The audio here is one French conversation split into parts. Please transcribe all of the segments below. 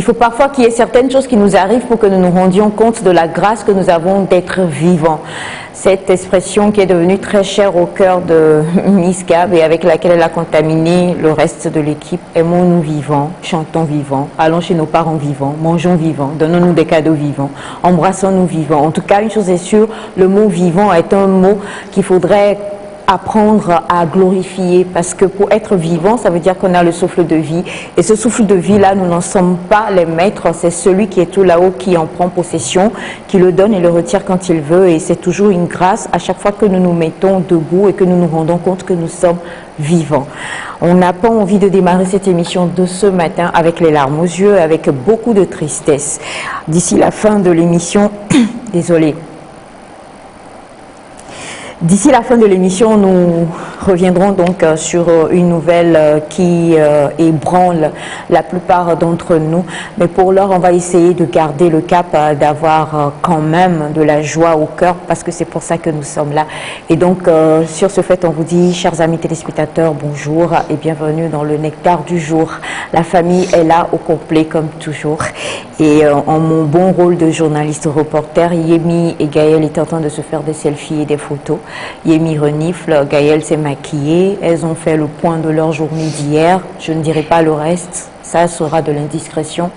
faut parfois qu'il y ait certaines choses qui nous arrivent pour que nous nous rendions compte de la grâce que nous avons d'être vivants. Cette expression qui est devenue très chère au cœur de Miss Gab et avec laquelle elle a contaminé le reste de l'équipe. Aimons-nous vivants, chantons vivants, allons chez nos parents vivants, mangeons vivants, donnons-nous des cadeaux vivants, embrassons-nous vivants. En tout cas, une chose est sûre, le mot vivant est un mot qu'il faudrait apprendre à glorifier, parce que pour être vivant, ça veut dire qu'on a le souffle de vie, et ce souffle de vie-là, nous n'en sommes pas les maîtres, c'est celui qui est tout là-haut qui en prend possession, qui le donne et le retire quand il veut, et c'est toujours une grâce à chaque fois que nous nous mettons debout et que nous nous rendons compte que nous sommes vivants. On n'a pas envie de démarrer cette émission de ce matin avec les larmes aux yeux, avec beaucoup de tristesse. D'ici la fin de l'émission, désolée, d'ici la fin de l'émission, nous reviendrons donc sur une nouvelle qui ébranle la plupart d'entre nous. Mais pour l'heure, on va essayer de garder le cap, d'avoir quand même de la joie au cœur, parce que c'est pour ça que nous sommes là. Et donc, sur ce fait, on vous dit, chers amis téléspectateurs, bonjour et bienvenue dans le Nectar du jour. La famille est là au complet, comme toujours. Et en mon bon rôle de journaliste reporter, Yemi et Gaël étaient en train de se faire des selfies et des photos. Yemi renifle, Gaël s'est maquillée, elles ont fait le point de leur journée d'hier. Je ne dirai pas le reste, ça sera de l'indiscrétion.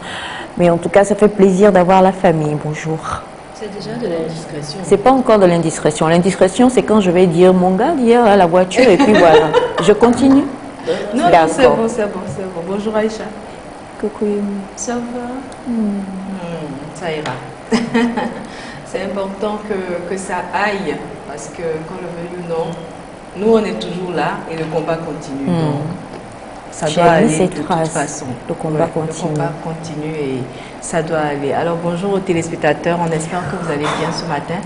Mais en tout cas, ça fait plaisir d'avoir la famille. Bonjour. C'est déjà de l'indiscrétion. C'est pas encore de l'indiscrétion. L'indiscrétion, c'est quand je vais dire mon gars d'hier à la voiture et puis voilà. Je continue. Non, c'est bon, c'est bon, c'est bon. Bonjour Aïcha. Coucou Yemi. Ça va? Ça ira. C'est important que ça aille, parce que qu'on le veuille ou non, nous on est toujours là et le combat continue. Donc ça doit aller de toute façon. Le combat continue. Le combat continue et ça doit aller. Alors bonjour aux téléspectateurs, on espère que vous allez bien ce matin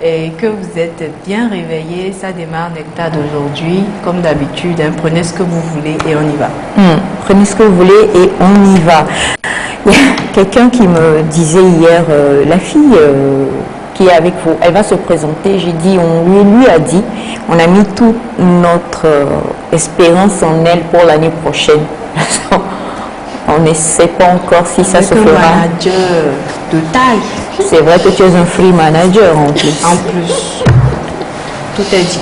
et que vous êtes bien réveillés. Ça démarre Nectar d'aujourd'hui, comme d'habitude. Prenez ce que vous voulez et on y va. Prenez ce que vous voulez et on y va. Il y a quelqu'un qui me disait hier, la fille qui est avec vous, elle va se présenter. J'ai dit, on lui a dit, on a mis toute notre espérance en elle pour l'année prochaine. On ne sait pas encore si ça se fera. Un manager de taille. C'est vrai que tu es un free manager en plus. En plus, tout est dit.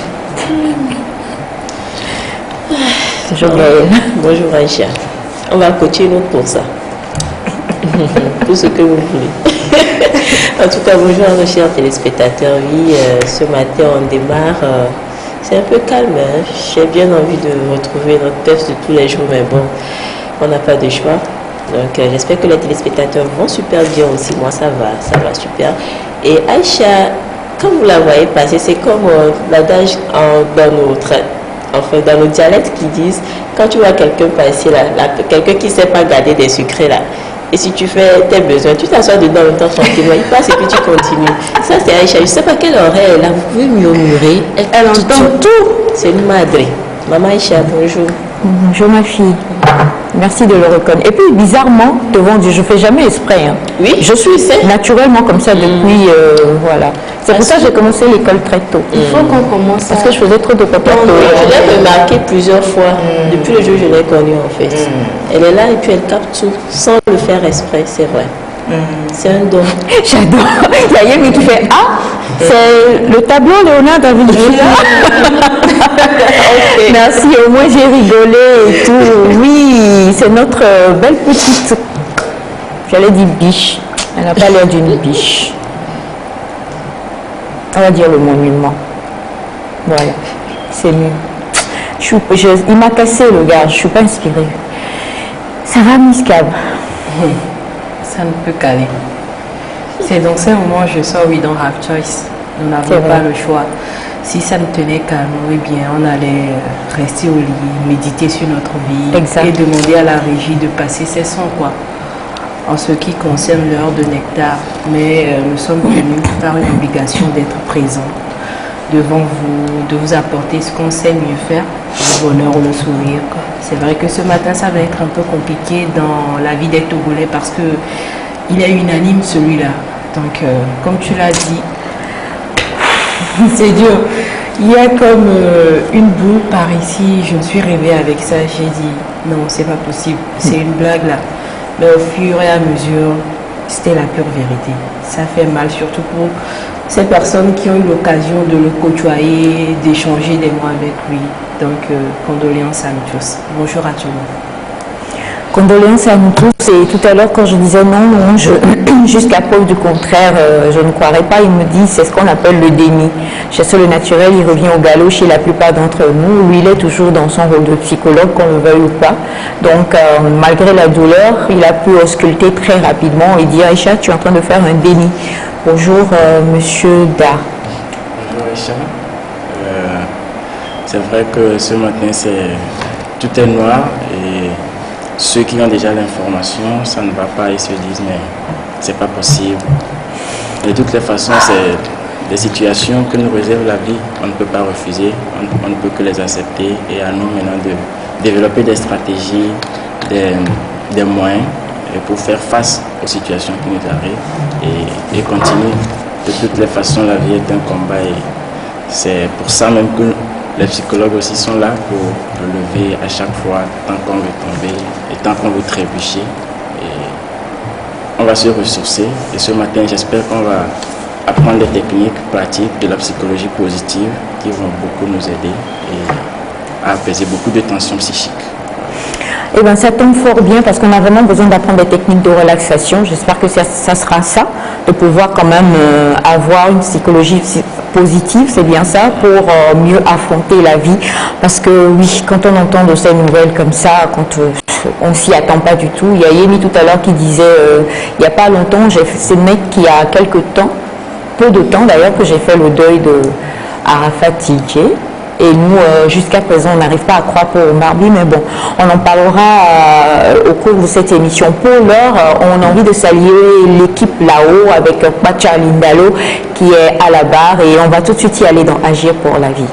Bonjour Gaël. Bonjour Aïcha. On va coacher l'autre pour ça. Tout ce que vous voulez. En tout cas, bonjour à nos chers téléspectateurs. Oui, ce matin on démarre. C'est un peu calme. Hein? J'ai bien envie de retrouver notre test de tous les jours, mais bon, on n'a pas de choix. Donc j'espère que les téléspectateurs vont super bien aussi. Moi ça va super. Et Aïcha, quand vous la voyez passer, c'est comme l'adage dans nos dialectes qui disent, quand tu vois quelqu'un passer là, quelqu'un qui ne sait pas garder des secrets là, et si tu fais tes besoins, tu t'assois dedans en même temps tranquillement, il passe et puis tu continues. Ça c'est Aïcha, je ne sais pas quelle oreille elle a, vous pouvez murmurer, elle entend tout. C'est une madre. Maman Aïcha, bonjour. Bonjour ma fille. Merci de le reconnaître. Et puis bizarrement, devant Dieu, je ne fais jamais exprès. Hein. Oui, je suis naturellement comme ça depuis, voilà. C'est pour ça que j'ai commencé l'école très tôt. Il faut qu'on commence parce que je faisais trop de papa. Je l'ai remarqué plusieurs fois, depuis le jour où je l'ai connue en fait. Elle est là et puis elle capte tout, sans le faire exprès, c'est vrai. C'est un don. J'adore. Il y a Yemi qui fait ah, c'est le tableau Léonard da Vinci. Okay. Merci, au moins j'ai rigolé et tout. Oui, c'est notre belle petite. J'allais dire biche. Elle n'a pas l'air d'une biche. On va dire le monument. Voilà, c'est mieux. Il m'a cassé le gars, je ne suis pas inspirée. Ça va, Miss Gab? Ça ne peut qu'aller. C'est dans ces moments où je sors, we don't have choice. Nous n'avons pas le choix. Si ça ne tenait qu'à nous, eh bien, on allait rester au lit, méditer sur notre vie et demander à la régie de passer ses sons, quoi. En ce qui concerne l'heure de Nectar. Mais nous sommes tenus par une obligation d'être présents devant vous, de vous apporter ce qu'on sait mieux faire, le bonheur ou le sourire. C'est vrai que ce matin, ça va être un peu compliqué dans la vie des Togolais parce que il est unanime celui-là. Donc, comme tu l'as dit, c'est dur. Il y a comme une boule par ici. Je me suis rêvée avec ça. J'ai dit, non, c'est pas possible. C'est une blague là. Mais au fur et à mesure, c'était la pure vérité. Ça fait mal, surtout pour ces personnes qui ont eu l'occasion de le côtoyer, d'échanger des mots avec lui. Donc, condoléances à nous tous. Bonjour à tout le monde. Condoléances à nous tous. Et tout à l'heure, quand je disais non, jusqu'à preuve du contraire, je ne croirais pas, il me dit c'est ce qu'on appelle le déni. Chez le naturel, il revient au galop chez la plupart d'entre nous, où il est toujours dans son rôle de psychologue, qu'on le veuille ou pas. Donc, malgré la douleur, il a pu ausculter très rapidement et dire Aïcha, tu es en train de faire un déni. Bonjour, monsieur Da. Bonjour, Aïcha. C'est vrai que ce matin, tout est noir et ceux qui ont déjà l'information, ça ne va pas, ils se disent mais c'est pas possible. De toutes les façons, c'est des situations que nous réserve la vie. On ne peut pas refuser, on ne peut que les accepter et à nous maintenant de développer des stratégies, des moyens pour faire face aux situations qui nous arrivent et continuer. De toutes les façons, la vie est un combat et c'est pour ça même que les psychologues aussi sont là pour relever à chaque fois tant qu'on veut tomber et tant qu'on veut trébucher. Et on va se ressourcer et ce matin, j'espère qu'on va apprendre des techniques pratiques de la psychologie positive qui vont beaucoup nous aider et à apaiser beaucoup de tensions psychiques. Eh bien, ça tombe fort bien parce qu'on a vraiment besoin d'apprendre des techniques de relaxation. J'espère que ça sera ça, de pouvoir quand même avoir une psychologie positive, c'est bien ça, pour mieux affronter la vie. Parce que oui, quand on entend de ces nouvelles comme ça, quand on s'y attend pas du tout. Il y a Yemi tout à l'heure qui disait, il n'y a pas longtemps, c'est le mec qui a quelques temps, peu de temps d'ailleurs, que j'ai fait le deuil de Arafat Tiké. Et nous, jusqu'à présent, on n'arrive pas à croire pour Marbi, mais bon, on en parlera au cours de cette émission. Pour l'heure, on a envie de saluer l'équipe là-haut avec Pacha Lindalo qui est à la barre et on va tout de suite y aller dans Agir pour la vie.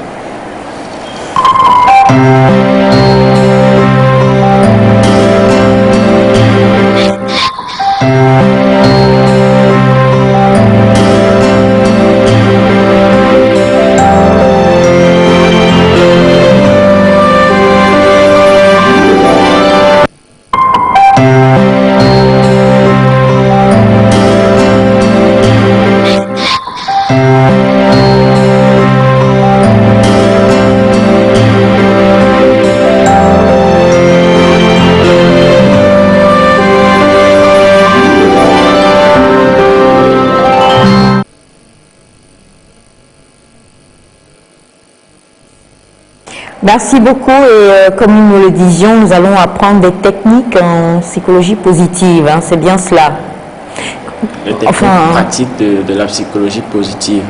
Merci beaucoup et comme nous le disions, nous allons apprendre des techniques en psychologie positive, hein, c'est bien cela. Les techniques pratiques de la psychologie positive.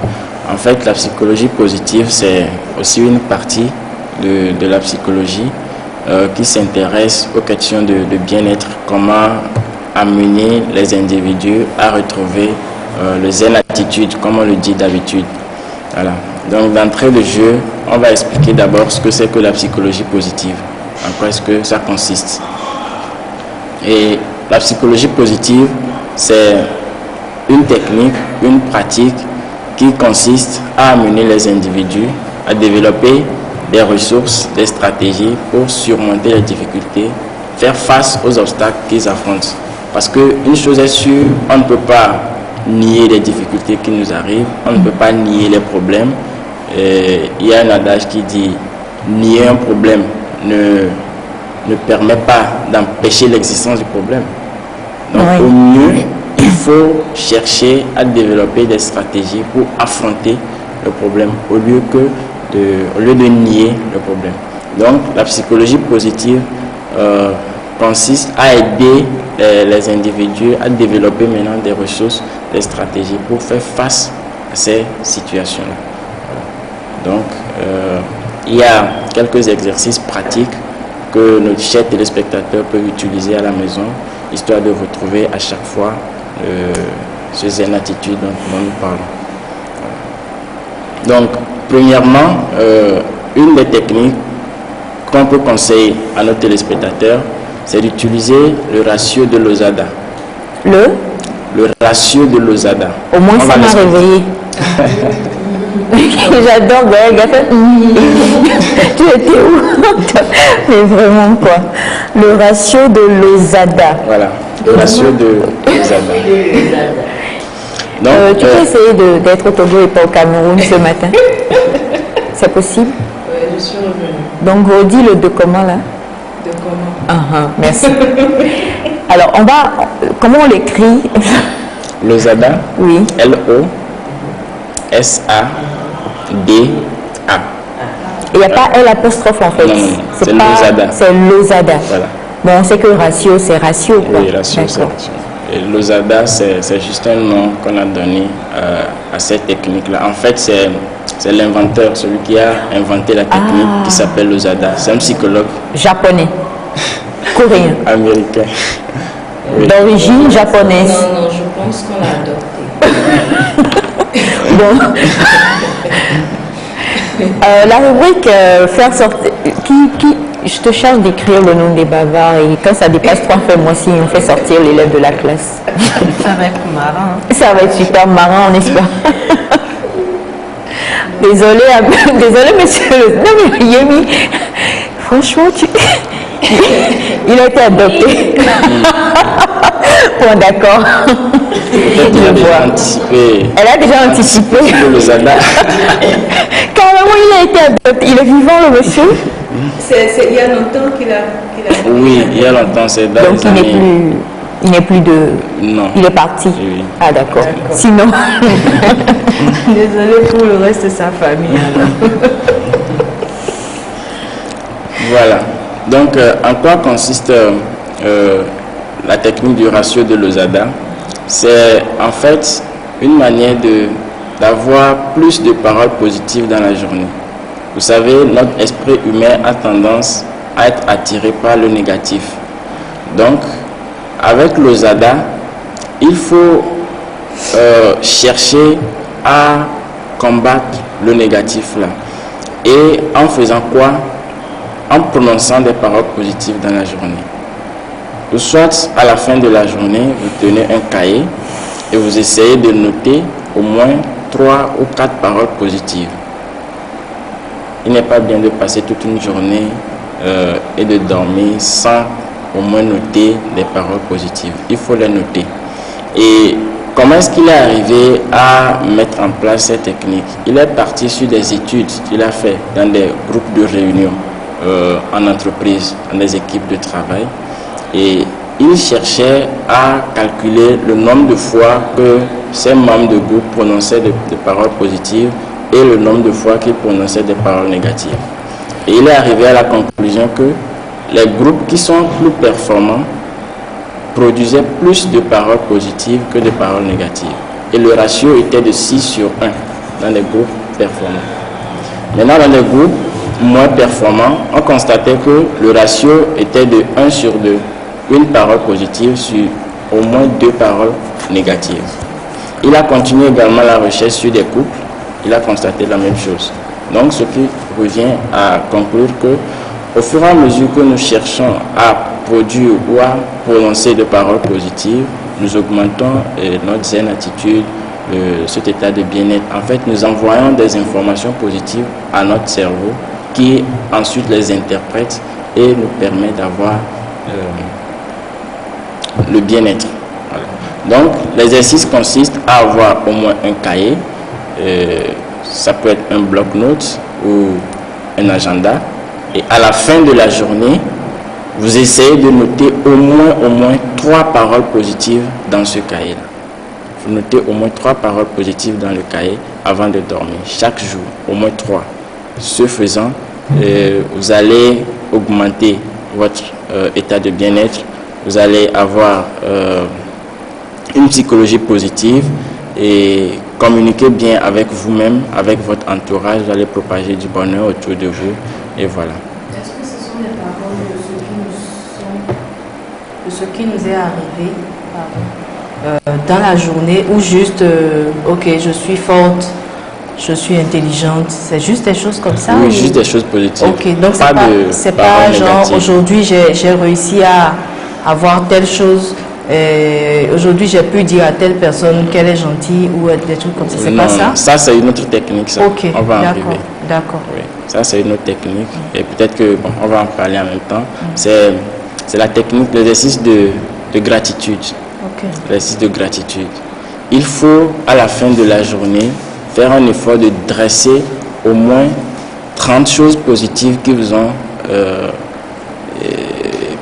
En fait, la psychologie positive, c'est aussi une partie de la psychologie qui s'intéresse aux questions de bien-être, comment amener les individus à retrouver le zen attitude, comme on le dit d'habitude. Voilà. Donc, d'entrée de jeu, on va expliquer d'abord ce que c'est que la psychologie positive, en quoi est-ce que ça consiste. Et la psychologie positive, c'est une technique, une pratique qui consiste à amener les individus à développer des ressources, des stratégies pour surmonter les difficultés, faire face aux obstacles qu'ils affrontent. Parce qu'une chose est sûre, on ne peut pas nier les difficultés qui nous arrivent, on ne peut pas nier les problèmes. Il y a un adage qui dit nier un problème ne permet pas d'empêcher l'existence du problème. Donc au mieux, il faut chercher à développer des stratégies pour affronter le problème au lieu de nier le problème. Donc la psychologie positive consiste à aider les individus à développer maintenant des ressources, des stratégies pour faire face à ces situations-là. Donc, il y a quelques exercices pratiques que nos chers téléspectateurs peuvent utiliser à la maison, histoire de retrouver à chaque fois ce zen attitude dont nous parlons. Donc, premièrement, une des techniques qu'on peut conseiller à nos téléspectateurs, c'est d'utiliser le ratio de Losada. Le ratio de Losada. Au moins, ça m'a réveillé. J'adore Greg. Tu étais où? Mais vraiment quoi. Le ratio de Losada. Voilà. Le ratio de Lozada. Donc, tu peux essayer d'être au Togo et pas au Cameroun ce matin. C'est possible? Oui, je suis revenue. Donc, redis le de comment là? De comment? Merci. Alors, comment on l'écrit? Lozada. Oui. L-O-S-A-D-A. Il n'y a pas L apostrophe en fait. Non, c'est Lozada. C'est Lozada. Voilà. Bon, on sait que ratio, c'est ratio. Quoi. Oui, ratio, c'est ratio. Et Lozada, c'est juste un nom qu'on a donné à cette technique-là. En fait, c'est l'inventeur, celui qui a inventé la technique qui s'appelle Lozada. C'est un psychologue. Japonais. Coréen. Américain. Oui. D'origine japonaise. Non, je pense qu'on l'a adopté. Bon. La rubrique faire sortir. Je te charge d'écrire le nom des bavards et quand ça dépasse 3, fais-moi signe, on fait sortir l'élève de la classe. Ça va être marrant. Ça va être super marrant, n'est-ce pas? Désolé, monsieur. Non, mais Yemi, franchement, il a été adopté. Bon, d'accord. Elle a déjà anticipé. Elle a déjà anticipé. Lozada. Carrément, il a été adopté. Il est vivant, le monsieur? Il y a longtemps qu'il a... Oui, il y a longtemps, c'est dans Donc, les années... il n'est plus de... Non. Il est parti. Oui. Ah, d'accord. Sinon... Désolée pour le reste de sa famille. Voilà. Donc, en quoi consiste la technique du ratio de Lozada? C'est en fait une manière d'avoir plus de paroles positives dans la journée. Vous savez, notre esprit humain a tendance à être attiré par le négatif. Donc, avec Lozada, il faut chercher à combattre le négatif là. Et en faisant quoi? En prononçant des paroles positives dans la journée. Ou soit à la fin de la journée, vous tenez un cahier et vous essayez de noter au moins 3 ou 4 paroles positives. Il n'est pas bien de passer toute une journée et de dormir sans au moins noter des paroles positives. Il faut les noter. Et comment est-ce qu'il est arrivé à mettre en place cette technique? Il est parti sur des études qu'il a fait dans des groupes de réunion en entreprise, dans des équipes de travail. Et il cherchait à calculer le nombre de fois que ces membres de groupe prononçaient des paroles positives et le nombre de fois qu'ils prononçaient des paroles négatives. Et il est arrivé à la conclusion que les groupes qui sont plus performants produisaient plus de paroles positives que de paroles négatives. Et le ratio était de 6 sur 1 dans les groupes performants. Maintenant, dans les groupes moins performants, on constatait que le ratio était de 1 sur 2. Une parole positive sur au moins 2 paroles négatives. Il a continué également la recherche sur des couples. Il a constaté la même chose. Donc, ce qui revient à conclure que, au fur et à mesure que nous cherchons à produire ou à prononcer de paroles positives, nous augmentons notre zen attitude, cet état de bien-être. En fait, nous envoyons des informations positives à notre cerveau qui ensuite les interprète et nous permet d'avoir le bien-être. Voilà. Donc, l'exercice consiste à avoir au moins un cahier, ça peut être un bloc-notes ou un agenda, et à la fin de la journée, vous essayez de noter au moins 3 paroles positives dans ce cahier-là. Vous notez au moins 3 paroles positives dans le cahier avant de dormir, chaque jour, au moins 3. Ce faisant, vous allez augmenter votre état de bien-être, vous allez avoir une psychologie positive et communiquer bien avec vous-même, avec votre entourage, vous allez propager du bonheur autour de vous et voilà. Est-ce que ce sont les paroles de ce qui nous est arrivé dans la journée ou juste ok, je suis forte, je suis intelligente, c'est juste des choses comme ça? Oui, ou... juste des choses positives. Ok, donc c'est pas paroles genre négatives. aujourd'hui j'ai réussi à avoir telle chose, aujourd'hui j'ai pu dire à telle personne qu'elle est gentille ou des trucs comme ça, c'est pas ça? Ça c'est une autre technique, ça. Ok, on va en arriver. D'accord. Oui, ça c'est une autre technique et peut-être que on va en parler en même temps. C'est la technique, l'exercice de de gratitude. Ok. L'exercice de gratitude. Il faut, à la fin de la journée, faire un effort de dresser au moins 30 choses positives qui vous ont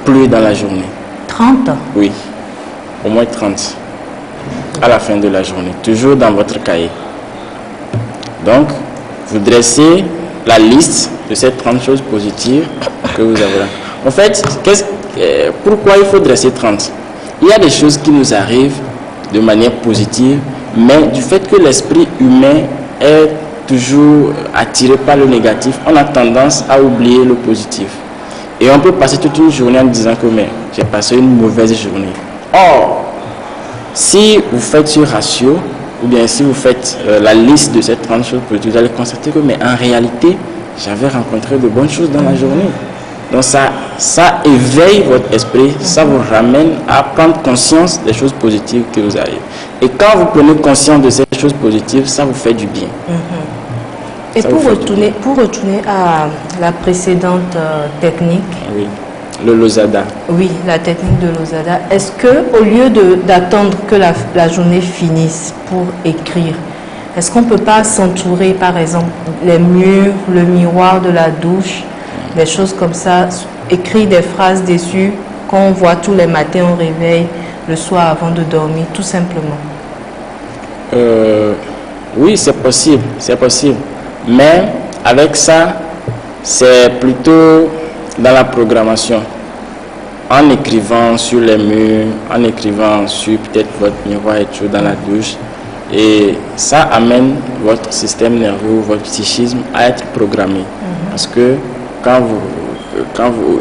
plu dans la journée. 30? Oui, au moins 30 à la fin de la journée, toujours dans votre cahier. Donc, vous dressez la liste de ces 30 choses positives que vous avez là. En fait, pourquoi il faut dresser 30? Il y a des choses qui nous arrivent de manière positive, mais du fait que l'esprit humain est toujours attiré par le négatif, on a tendance à oublier le positif. Et on peut passer toute une journée en disant que j'ai passé une mauvaise journée. Or, si vous faites ce ratio, ou bien si vous faites la liste de ces 30 choses positives, vous allez constater que en réalité, j'avais rencontré de bonnes choses dans la journée. Donc ça éveille votre esprit, ça vous ramène à prendre conscience des choses positives qui vous arrivent. Et quand vous prenez conscience de ces choses positives, ça vous fait du bien. Et pour retourner à la précédente technique, oui, le Losada. Oui, la technique de Losada. Est-ce que au lieu d'attendre que la journée finisse pour écrire, est-ce qu'on ne peut pas s'entourer, par exemple, les murs, le miroir de la douche, des choses comme ça, écrire des phrases dessus qu'on voit tous les matins au réveil, le soir avant de dormir, tout simplement? Oui, c'est possible, Mais avec ça, c'est plutôt dans la programmation. En écrivant sur les murs, en écrivant sur peut-être votre miroir et tout dans la douche. Et ça amène votre système nerveux, votre psychisme à être programmé. Parce que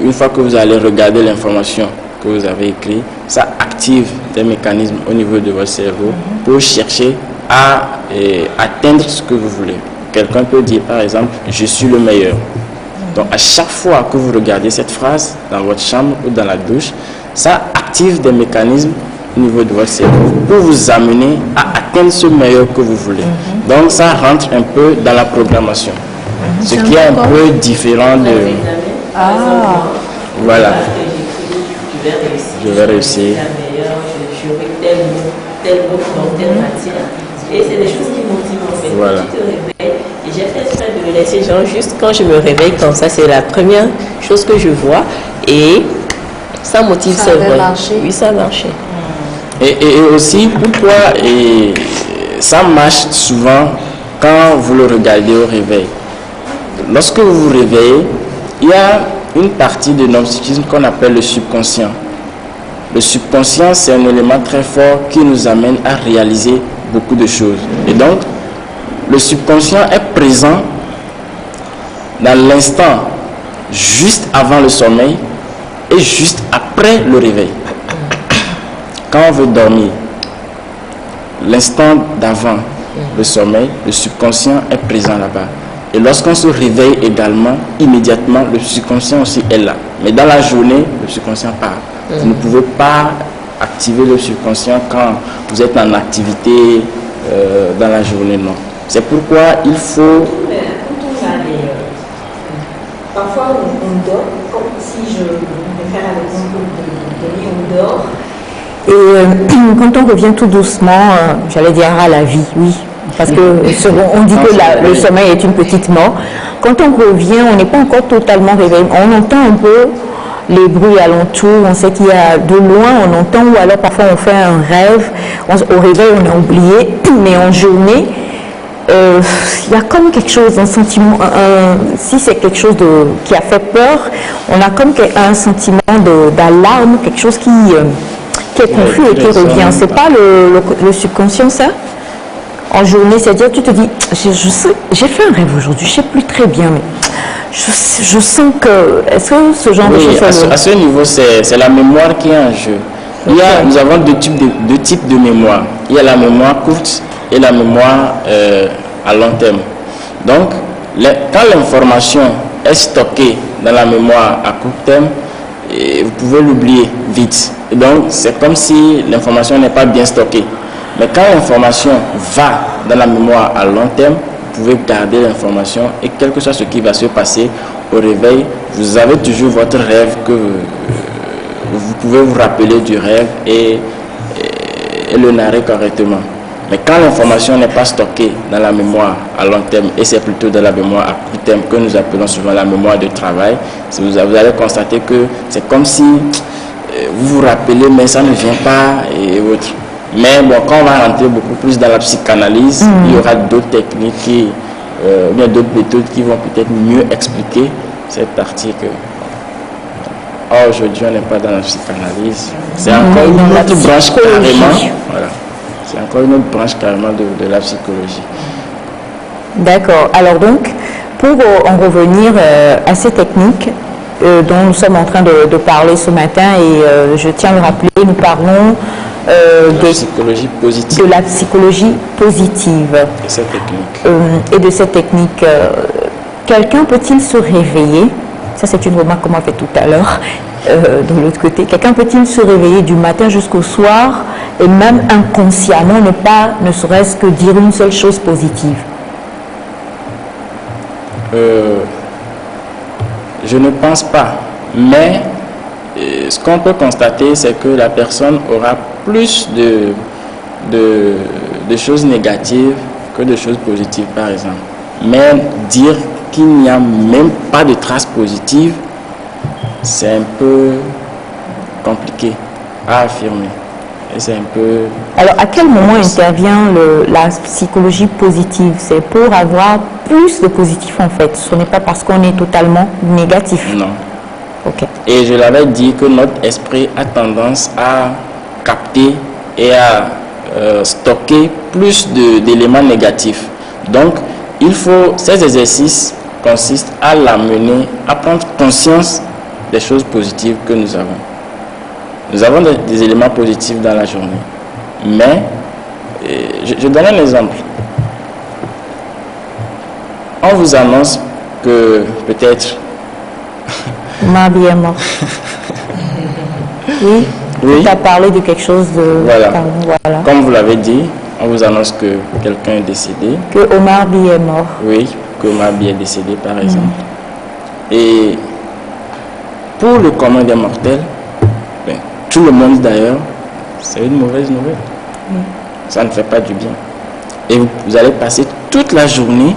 une fois que vous allez regarder l'information que vous avez écrite, ça active des mécanismes au niveau de votre cerveau pour chercher à atteindre ce que vous voulez. Quelqu'un peut dire par exemple, je suis le meilleur. Donc à chaque fois que vous regardez cette phrase dans votre chambre ou dans la douche, ça active des mécanismes au niveau de votre cerveau pour vous amener à atteindre ce meilleur que vous voulez. Donc ça rentre un peu dans la programmation. Ce qui est un peu différent de... Voilà. Je vais réussir. Et c'est des choses qui motivent en fait. Voilà. Tu te réveilles, et j'ai fait exprès de le laisser genre juste quand je me réveille comme ça, c'est la première chose que je vois et ça motive, c'est vrai. Oui, ça a marché. Et aussi, pourquoi ça marche souvent quand vous le regardez au réveil. Lorsque vous vous réveillez, il y a une partie de notre psychisme qu'on appelle le subconscient. Le subconscient, c'est un élément très fort qui nous amène à réaliser beaucoup de choses. Et donc, le subconscient est présent dans l'instant juste avant le sommeil et juste après le réveil. Quand on veut dormir, l'instant d'avant le sommeil, le subconscient est présent là-bas. Et lorsqu'on se réveille également, immédiatement, le subconscient aussi est là. Mais dans la journée, le subconscient part. Vous ne pouvez pas activer le subconscient quand vous êtes en activité dans la journée, non. C'est pourquoi il faut... Parfois on dort, comme si je vais faire avec mon nuit, on dort. Et quand on revient tout doucement, j'allais dire à la vie, oui. Parce que on dit que le sommeil est une petite mort. Quand on revient, on n'est pas encore totalement réveillé. On entend un peu les bruits alentours, on sait qu'il y a de loin, on entend, ou alors parfois on fait un rêve, au réveil on a oublié, mais en journée, il y a comme quelque chose, un sentiment, si c'est quelque chose qui a fait peur, on a comme un sentiment d'alarme, quelque chose qui est confus et qui revient. C'est pas le subconscient, ça? En journée, c'est-à-dire tu te dis, j'ai fait un rêve aujourd'hui, je ne sais plus très bien, mais je sens que... Est-ce que ce genre de choses... À ce niveau, c'est la mémoire qui est en jeu. Nous avons deux types de mémoire. Il y a la mémoire courte et la mémoire à long terme. Donc, quand l'information est stockée dans la mémoire à court terme, vous pouvez l'oublier vite. Et donc, c'est comme si l'information n'est pas bien stockée. Mais quand l'information va dans la mémoire à long terme, vous pouvez garder l'information et quel que soit ce qui va se passer au réveil, vous avez toujours votre rêve que vous pouvez vous rappeler du rêve et le narrer correctement. Mais quand l'information n'est pas stockée dans la mémoire à long terme, et c'est plutôt dans la mémoire à court terme que nous appelons souvent la mémoire de travail, vous allez constater que c'est comme si vous vous rappelez, mais ça ne vient pas et autres. Mais bon, quand on va rentrer beaucoup plus dans la psychanalyse, il y aura d'autres techniques ou bien d'autres méthodes qui vont peut-être mieux expliquer cette partie que aujourd'hui on n'est pas dans la psychanalyse. C'est encore une autre branche carrément. Voilà. C'est encore une autre branche carrément de la psychologie. D'accord. Alors donc, pour en revenir à ces techniques dont nous sommes en train de parler ce matin, et je tiens à le rappeler, nous parlons de la psychologie positive. Et cette technique. Et de cette technique. Quelqu'un peut-il se réveiller? Ça, c'est une remarque qu'on m'a fait tout à l'heure. De l'autre côté, quelqu'un peut-il se réveiller du matin jusqu'au soir et même inconsciemment ne serait-ce que dire une seule chose positive? Je ne pense pas, mais ce qu'on peut constater, c'est que la personne aura plus de choses négatives que de choses positives, par exemple. Mais dire qu'il n'y a même pas de traces positives, c'est un peu compliqué à affirmer. Et c'est un peu... Alors, à quel moment intervient la psychologie positive? C'est pour avoir plus de positif, en fait. Ce n'est pas parce qu'on est totalement négatif. Non. Ok. Et je l'avais dit que notre esprit a tendance à capter et à stocker plus d'éléments négatifs. Donc, ces exercices consistent à l'amener à prendre conscience des choses positives que nous avons. Nous avons des éléments positifs dans la journée. Mais, je donne un exemple. On vous annonce que peut-être... Marbi est mort. Oui. Oui. Tu as parlé de quelque chose de... Voilà. Comme vous l'avez dit, on vous annonce que quelqu'un est décédé. Que Omar Bi est mort. Oui, que Omar Bi est décédé, par exemple. Et pour le commun des mortels, tout le monde d'ailleurs, c'est une mauvaise nouvelle. Ça ne fait pas du bien. Et vous allez passer toute la journée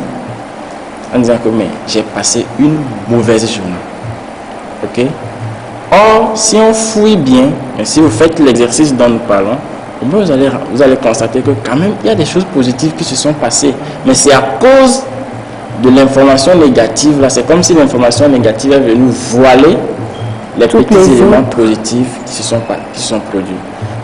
en disant que j'ai passé une mauvaise journée. Ok? Or, si on fouille bien, et si vous faites l'exercice dont nous parlons, vous allez constater que quand même, il y a des choses positives qui se sont passées. Mais c'est à cause de l'information négative. Là, c'est comme si l'information négative est venue voiler les petits éléments positifs qui sont produits.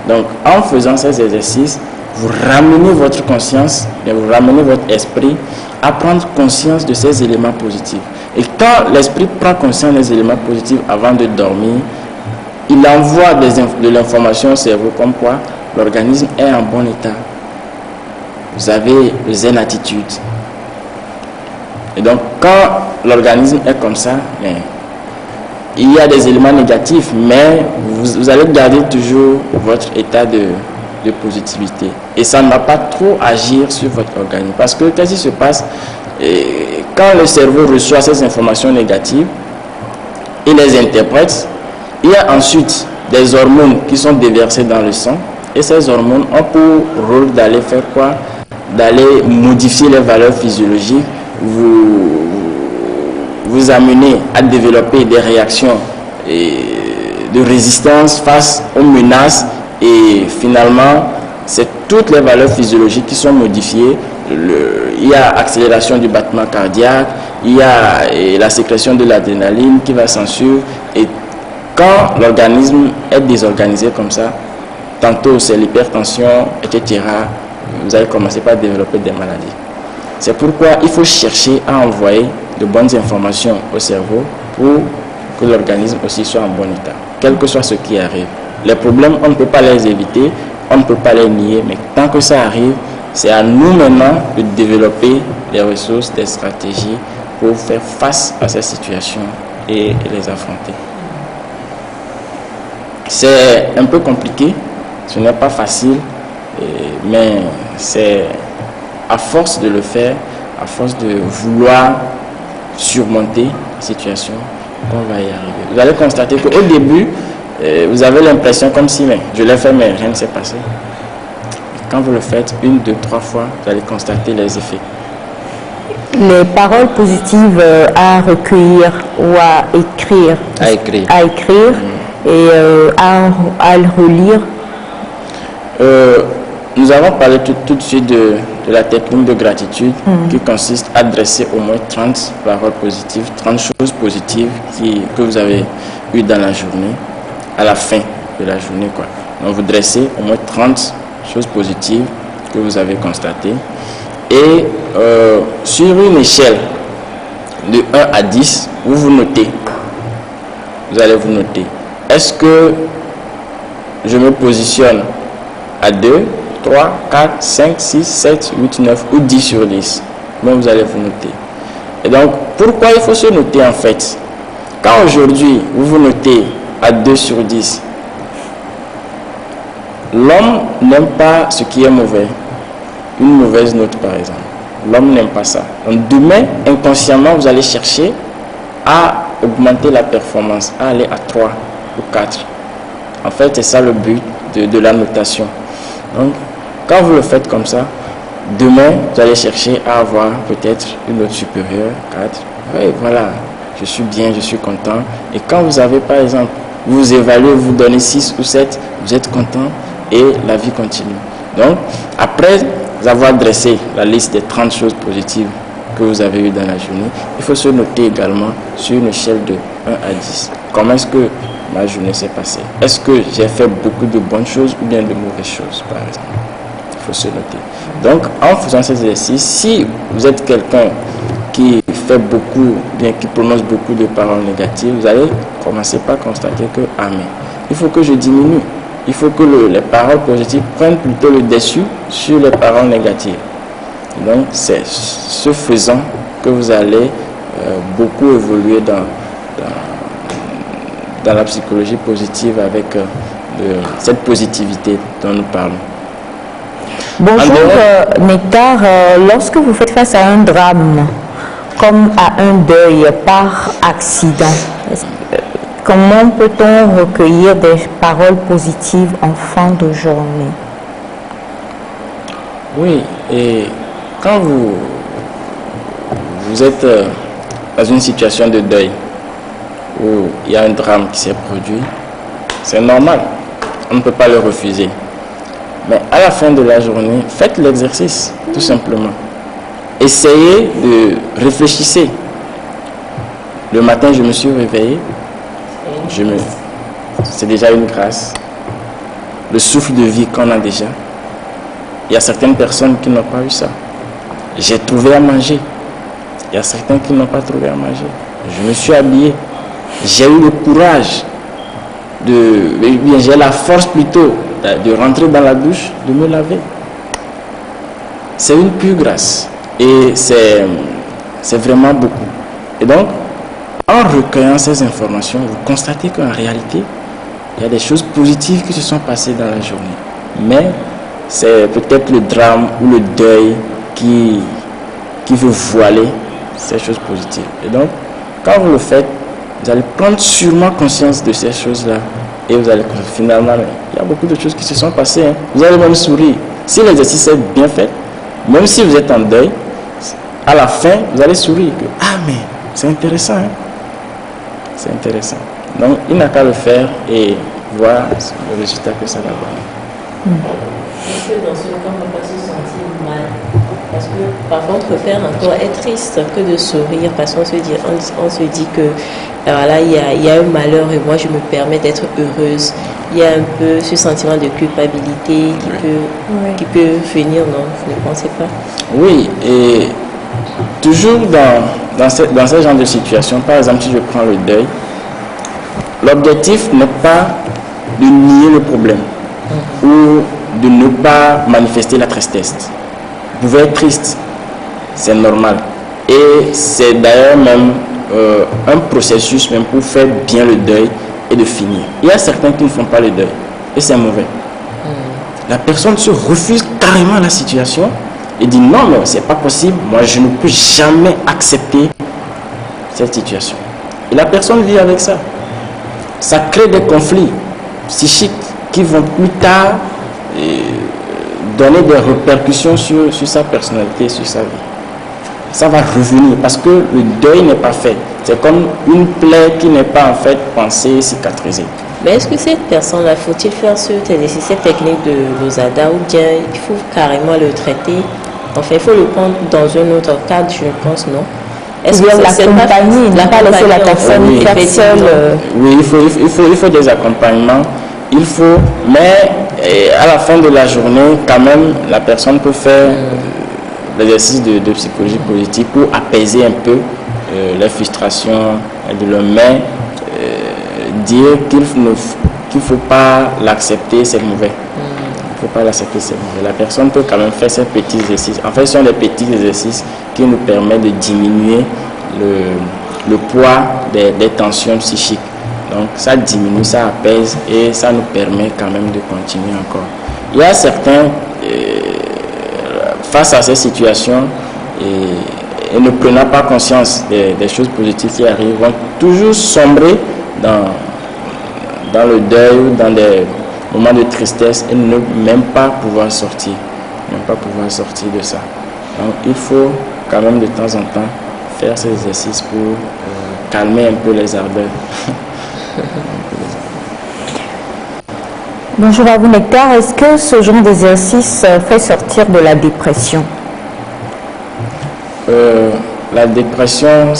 Donc, en faisant ces exercices, vous ramenez votre conscience, vous ramenez votre esprit à prendre conscience de ces éléments positifs. Et quand l'esprit prend conscience des éléments positifs avant de dormir, il envoie de l'information au cerveau comme quoi l'organisme est en bon état. Vous avez une zen attitude. Et donc, quand l'organisme est comme ça, il y a des éléments négatifs, mais vous allez garder toujours votre état de positivité. Et ça ne va pas trop agir sur votre organisme. Parce que qu'est-ce qui se passe quand le cerveau reçoit ces informations négatives, il les interprète. Il y a ensuite des hormones qui sont déversées dans le sang. Et ces hormones ont pour rôle d'aller faire quoi? D'aller modifier les valeurs physiologiques, vous amener à développer des réactions de résistance face aux menaces, et finalement c'est toutes les valeurs physiologiques qui sont modifiées. Il y a accélération du battement cardiaque, il y a la sécrétion de l'adrénaline qui va s'en suivre, et quand l'organisme est désorganisé comme ça, tantôt c'est l'hypertension, etc., vous allez commencer par développer des maladies. C'est pourquoi il faut chercher à envoyer de bonnes informations au cerveau pour que l'organisme aussi soit en bon état, quel que soit ce qui arrive. Les problèmes, on ne peut pas les éviter, on ne peut pas les nier, mais tant que ça arrive, c'est à nous maintenant de développer des ressources, des stratégies pour faire face à ces situations et les affronter. C'est un peu compliqué, ce n'est pas facile, mais c'est à force de le faire, à force de vouloir surmonter la situation, qu'on va y arriver. Vous allez constater qu'au début, vous avez l'impression comme si je l'ai fait mais rien ne s'est passé. Quand vous le faites 1, 2, 3 fois, vous allez constater les effets. Les paroles positives à recueillir ou à écrire. Et à le relire. Nous avons parlé tout de suite de la technique de gratitude qui consiste à dresser au moins 30 paroles positives, 30 choses positives que vous avez eues dans la journée, à la fin de la journée, quoi. Donc vous dressez au moins 30 choses positives que vous avez constatées. Et sur une échelle de 1 à 10, vous notez. Vous allez vous noter. Est-ce que je me positionne à 2, 3, 4, 5, 6, 7, 8, 9 ou 10 sur 10? Bon, vous allez vous noter. Et donc, pourquoi il faut se noter en fait? Quand aujourd'hui, vous vous notez à 2 sur 10, l'homme n'aime pas ce qui est mauvais. Une mauvaise note, par exemple. L'homme n'aime pas ça. Donc, demain, inconsciemment, vous allez chercher à augmenter la performance, à aller à 3 ou 4. En fait, c'est ça le but de la notation. Donc, quand vous le faites comme ça, demain, vous allez chercher à avoir peut-être une note supérieure, 4. Oui, voilà, je suis bien, je suis content. Et quand vous avez, par exemple, vous évaluez, vous donnez 6 ou 7, vous êtes content et la vie continue. Donc, après avoir dressé la liste des 30 choses positives que vous avez eues dans la journée, il faut se noter également sur une échelle de 1 à 10. Comment est-ce que ma journée s'est passée? Est-ce que j'ai fait beaucoup de bonnes choses ou bien de mauvaises choses, par exemple? Il faut se noter. Donc, en faisant cet exercice, si vous êtes quelqu'un qui fait beaucoup, bien qui prononce beaucoup de paroles négatives, vous allez commencer par constater que, ah mais, il faut que je diminue. Il faut que les paroles positives prennent plutôt le dessus sur les paroles négatives. Donc, c'est ce faisant que vous allez beaucoup évoluer dans la psychologie positive avec cette positivité dont nous parlons. Bonjour Nectar, lorsque vous faites face à un drame, comme à un deuil par accident, comment peut-on recueillir des paroles positives en fin de journée? Oui, et quand vous êtes dans une situation de deuil, où il y a un drame qui s'est produit, c'est normal, on ne peut pas le refuser. Mais à la fin de la journée, faites l'exercice, tout simplement. Essayez de réfléchir. Le matin, je me suis réveillé, c'est déjà une grâce. Le souffle de vie qu'on a déjà. Il y a certaines personnes qui n'ont pas eu ça. J'ai trouvé à manger. Il y a certains qui n'ont pas trouvé à manger. Je me suis habillé. J'ai eu le courage j'ai la force plutôt de rentrer dans la douche, de me laver. C'est une pure grâce. Et c'est vraiment beaucoup. Et donc, en recueillant ces informations, vous constatez qu'en réalité, il y a des choses positives qui se sont passées dans la journée. Mais c'est peut-être le drame ou le deuil qui veut voiler ces choses positives. Et donc, quand vous le faites, vous allez prendre sûrement conscience de ces choses-là. Et vous allez finalement, il y a beaucoup de choses qui se sont passées. Hein. Vous allez même sourire. Si l'exercice est bien fait, même si vous êtes en deuil, à la fin, vous allez sourire. Ah mais, c'est intéressant. Hein. C'est intéressant. Donc, il n'a qu'à le faire et voir le résultat que ça va donner. Est-ce que dans ce cas, on ne peut pas se sentir mal? Parce que parfois, on préfère encore être triste que de sourire, parce qu'on se dit que alors là, il y a un malheur et moi, je me permets d'être heureuse. Il y a un peu ce sentiment de culpabilité qui peut venir, non? Vous ne pensez pas? Oui, et toujours dans ce genre de situation, par exemple, si je prends le deuil, l'objectif n'est pas de nier le problème ou de ne pas manifester la tristesse. Vous pouvez être triste, c'est normal. Et c'est d'ailleurs même un processus même pour faire bien le deuil et de finir. Il y a certains qui ne font pas le deuil et c'est mauvais. La personne se refuse carrément à la situation et dit non, mais c'est pas possible, moi je ne peux jamais accepter cette situation. Et la personne vit avec ça. Ça crée des conflits psychiques qui vont plus tard donner des répercussions sur sa personnalité, sur sa vie. Ça va revenir parce que le deuil n'est pas fait. C'est comme une plaie qui n'est pas en fait pensée, cicatrisée. Mais est-ce que cette personne-là, faut-il faire cet exercice, cette technique de Losada, ou bien il faut carrément le traiter? Enfin, il faut le prendre dans un autre cadre, je pense, non? Est-ce que l'accompagner, il n'a pas laissé la personne faire seule? Oui, il faut des accompagnements. Il faut, mais à la fin de la journée, quand même, la personne peut faire l'exercice de psychologie positive pour apaiser un peu les frustrations de l'homme, mais dire qu'il ne faut pas l'accepter, c'est mauvais. Il ne faut pas l'accepter, c'est mauvais. La personne peut quand même faire ces petits exercices. En fait, ce sont des petits exercices qui nous permettent de diminuer le poids des tensions psychiques. Donc ça diminue, ça apaise et ça nous permet quand même de continuer encore. Il y a certains, face à ces situations, et ne prenant pas conscience des choses positives qui arrivent, vont toujours sombrer dans le deuil ou dans des moments de tristesse et ne même pas pouvoir sortir. Même pas pouvoir sortir de ça. Donc il faut quand même de temps en temps faire ces exercices pour calmer un peu les ardeurs. Bonjour à vous, Nectar. Est-ce que ce genre d'exercice fait sortir de la dépression? La dépression,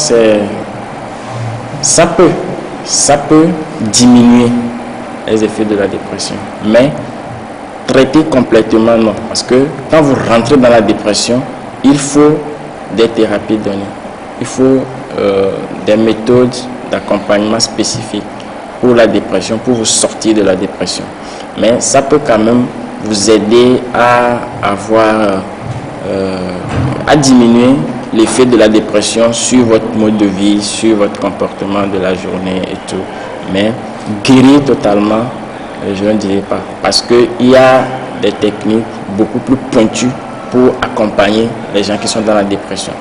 ça peut diminuer les effets de la dépression, mais traiter complètement non. Parce que quand vous rentrez dans la dépression, il faut des thérapies données. Il faut des méthodes d'accompagnement spécifiques pour la dépression, pour vous sortir de la dépression. Mais ça peut quand même vous aider à diminuer l'effet de la dépression sur votre mode de vie, sur votre comportement de la journée et tout. Mais guérir totalement, je ne dirais pas. Parce qu'il y a des techniques beaucoup plus pointues pour accompagner les gens qui sont dans la dépression.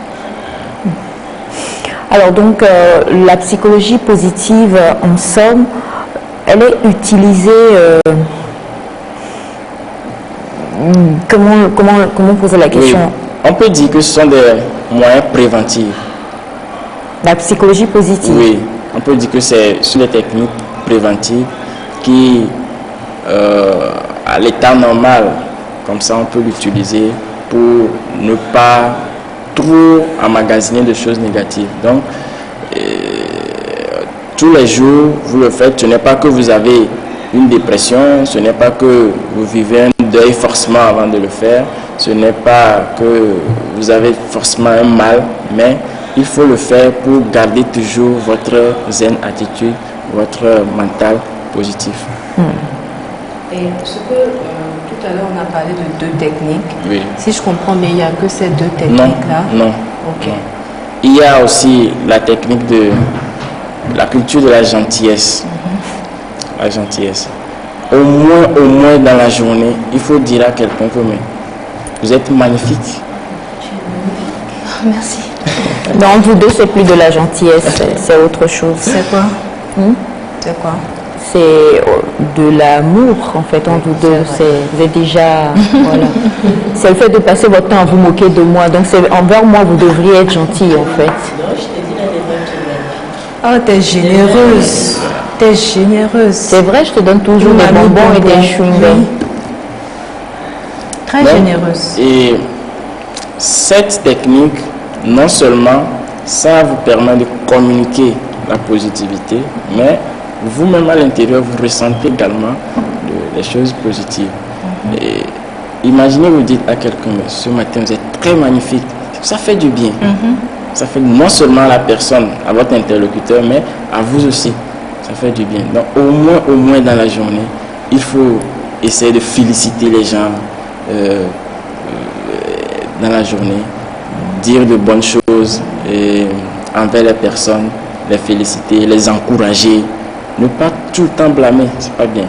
Alors donc, la psychologie positive, en somme, elle est utilisée... Comment poser la question? Oui. On peut dire que ce sont des moyens préventifs. La psychologie positive? Oui, on peut dire que c'est sur les techniques préventives qui, à l'état normal, comme ça on peut l'utiliser pour ne pas trop emmagasiner de choses négatives. Donc, tous les jours, vous le faites. Ce n'est pas que vous avez une dépression, ce n'est pas que vous vivez un deuil forcément avant de le faire, ce n'est pas que vous avez forcément un mal, mais il faut le faire pour garder toujours votre zen attitude, votre mental positif. Et ce que tout à l'heure on a parlé de deux techniques. Oui. Si je comprends bien, il n'y a que ces deux techniques-là. Non. Ok. Non. Il y a aussi la technique de la culture de la gentillesse. La gentillesse. Au moins dans la journée, il faut dire à quelqu'un que vous êtes magnifique. Merci. Dans vous deux, c'est plus de la gentillesse, c'est autre chose. C'est quoi? C'est quoi? C'est de l'amour, en fait, entre vous deux. Vous êtes déjà... voilà. C'est le fait de passer votre temps à vous moquer de moi. Donc, envers moi, vous devriez être gentil, en fait. Non, je t'ai dit la démarche. Oh, t'es généreuse. T'es généreuse. C'est vrai, je te donne toujours des bonbons et des chewing-gums. Très généreuse. Et cette technique, non seulement ça vous permet de communiquer la positivité, mais vous-même à l'intérieur, vous ressentez également des choses positives. Et imaginez, vous dites à quelqu'un, ce matin, vous êtes très magnifique. Ça fait du bien. Ça fait non seulement à la personne, à votre interlocuteur, mais à vous aussi. Ça fait du bien. Donc au moins dans la journée, il faut essayer de féliciter les gens dans la journée, dire de bonnes choses envers les personnes, les féliciter, les encourager, ne pas tout le temps blâmer, c'est pas bien.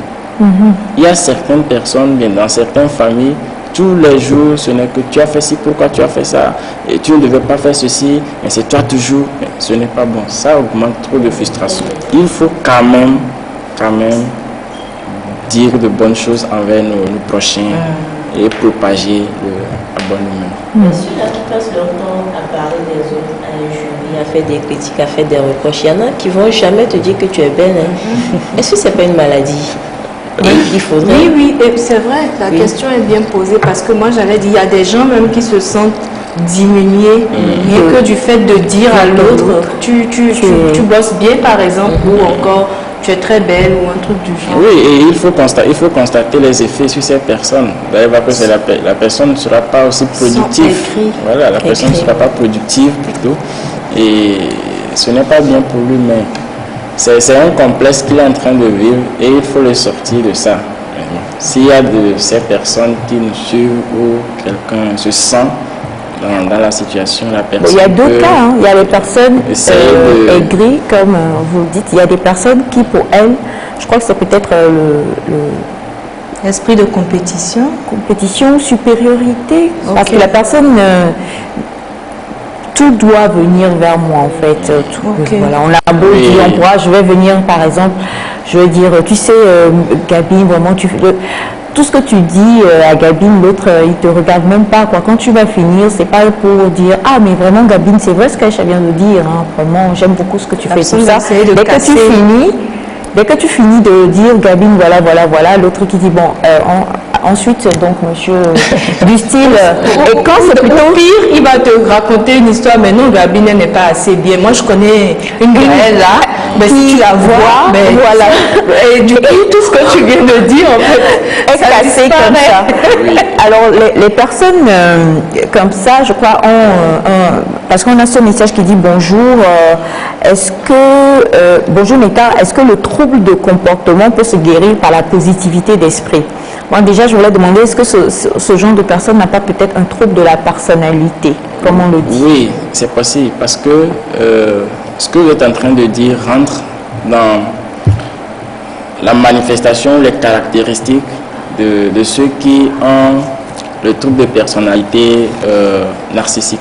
Il y a certaines personnes, bien dans certaines familles, tous les jours, ce n'est que tu as fait ci, pourquoi tu as fait ça, et tu ne devais pas faire ceci, mais c'est toi toujours, mais ce n'est pas bon. Ça augmente trop de frustration. Il faut quand même dire de bonnes choses envers nos prochains et propager la bonne humeur. Ceux-là qui passent leur temps à parler des autres, à injurier, à faire des critiques, à faire des reproches, il y en a qui vont jamais te dire que tu es belle. Est-ce que c'est pas une maladie? Il faudrait... Oui, et c'est vrai, la question est bien posée parce que moi j'allais dire, il y a des gens même qui se sentent diminués rien que du fait de dire à l'autre tu bosses bien par exemple ou encore tu es très belle ou un truc du genre. Oui, et il faut constater les effets sur ces personnes. D'ailleurs, parce que la personne ne sera pas aussi productive. Voilà, la personne ne sera pas productive plutôt. Et ce n'est pas bien pour lui, mais c'est un complexe qu'il est en train de vivre et il faut le sortir de ça. S'il y a de ces personnes qui nous suivent ou quelqu'un se sent dans la situation, la personne. Il y a deux cas. Hein. Il y a les personnes aigries, comme vous le dites. Il y a des personnes qui, pour elles, je crois que c'est peut-être l'esprit de compétition. Compétition, supériorité. Okay. Parce que la personne, tout doit venir vers moi, en fait. Voilà, on a beau dire, je vais venir, par exemple, je vais dire, tu sais, Gabi, vraiment, tout ce que tu dis à Gabine, l'autre, il te regarde même pas, quoi. Quand tu vas finir, c'est pas pour dire, ah, mais vraiment, Gabine, c'est vrai ce qu'Aïcha vient de dire, hein. Vraiment, j'aime beaucoup ce que tu fais, tout ça. Dès que tu finis de dire, Gabine, voilà, l'autre qui dit, bon, ensuite, donc, monsieur, du style, et quand c'est plutôt pire, il va te raconter une histoire, mais non, Gabine, elle n'est pas assez bien. Moi, je connais une Gaëlle là, mais si tu la vois, mais voilà. Et du coup, tout ce que tu viens de dire, en fait, est cassé comme ça. Alors, les personnes comme ça, je crois, parce qu'on a ce message qui dit bonjour, bonjour Neta, est-ce que le trouble de comportement peut se guérir par la positivité d'esprit? Moi, déjà, je voulais demander, est-ce que ce genre de personne n'a pas peut-être un trouble de la personnalité, comme on le dit? Oui, c'est possible, parce que ce que vous êtes en train de dire rentre dans la manifestation, les caractéristiques de ceux qui ont le trouble de personnalité narcissique.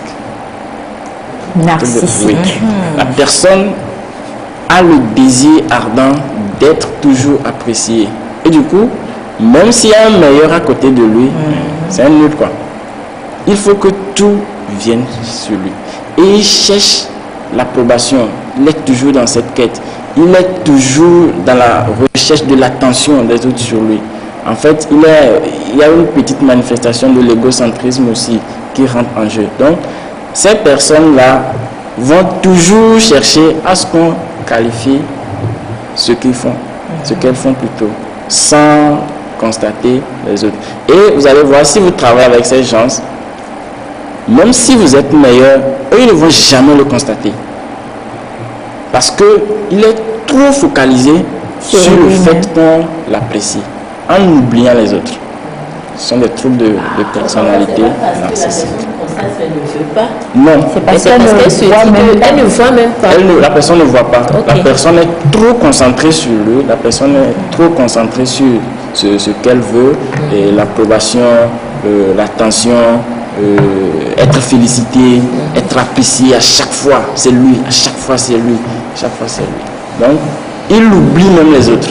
Narcissique. Oui. La personne a le désir ardent d'être toujours appréciée. Et du coup, même s'il y a un meilleur à côté de lui, c'est un nul, quoi. Il faut que tout vienne sur lui. Et il cherche l'approbation. Il est toujours dans cette quête. Il est toujours dans la recherche de l'attention des autres sur lui. En fait, il y a une petite manifestation de l'égocentrisme aussi qui rentre en jeu. Donc, ces personnes-là vont toujours chercher à ce qu'on qualifie ce qu'ils font, ce qu'elles font plutôt, sans constater les autres. Et vous allez voir, si vous travaillez avec ces gens, même si vous êtes meilleur, eux, ils ne vont jamais le constater. Parce qu'il est trop focalisé sur le fait qu'on l'apprécie, en oubliant les autres. Ce sont des troubles de personnalité narcissique. Non, c'est parce qu'elle ne voit même pas. La personne ne voit pas. Okay. La personne est trop concentrée sur lui, la personne est trop concentrée sur ce qu'elle veut, et l'approbation, l'attention, être félicité, être apprécié à chaque fois, c'est lui, à chaque fois c'est lui, à chaque fois c'est lui. Donc, il oublie même les autres.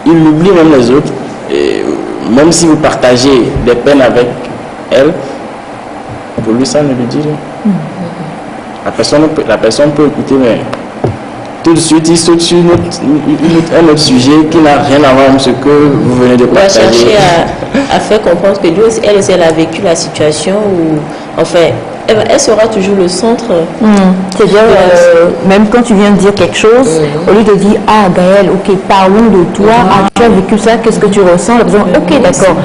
Il oublie même les autres, et même si vous partagez des peines avec elle, pour lui ça ne lui dit rien. La personne peut écouter, mais tout de suite il saute sur un autre sujet qui n'a rien à voir avec ce que vous venez de partager. On va chercher à faire comprendre que Dieu, elle a vécu la situation où, enfin, elle sera toujours le centre. C'est-à-dire, même quand tu viens de dire quelque chose, au lieu de dire, ah Gaëlle, ok, parlons de toi, tu as vécu ça, qu'est-ce que tu ressens? La personne, ok, d'accord.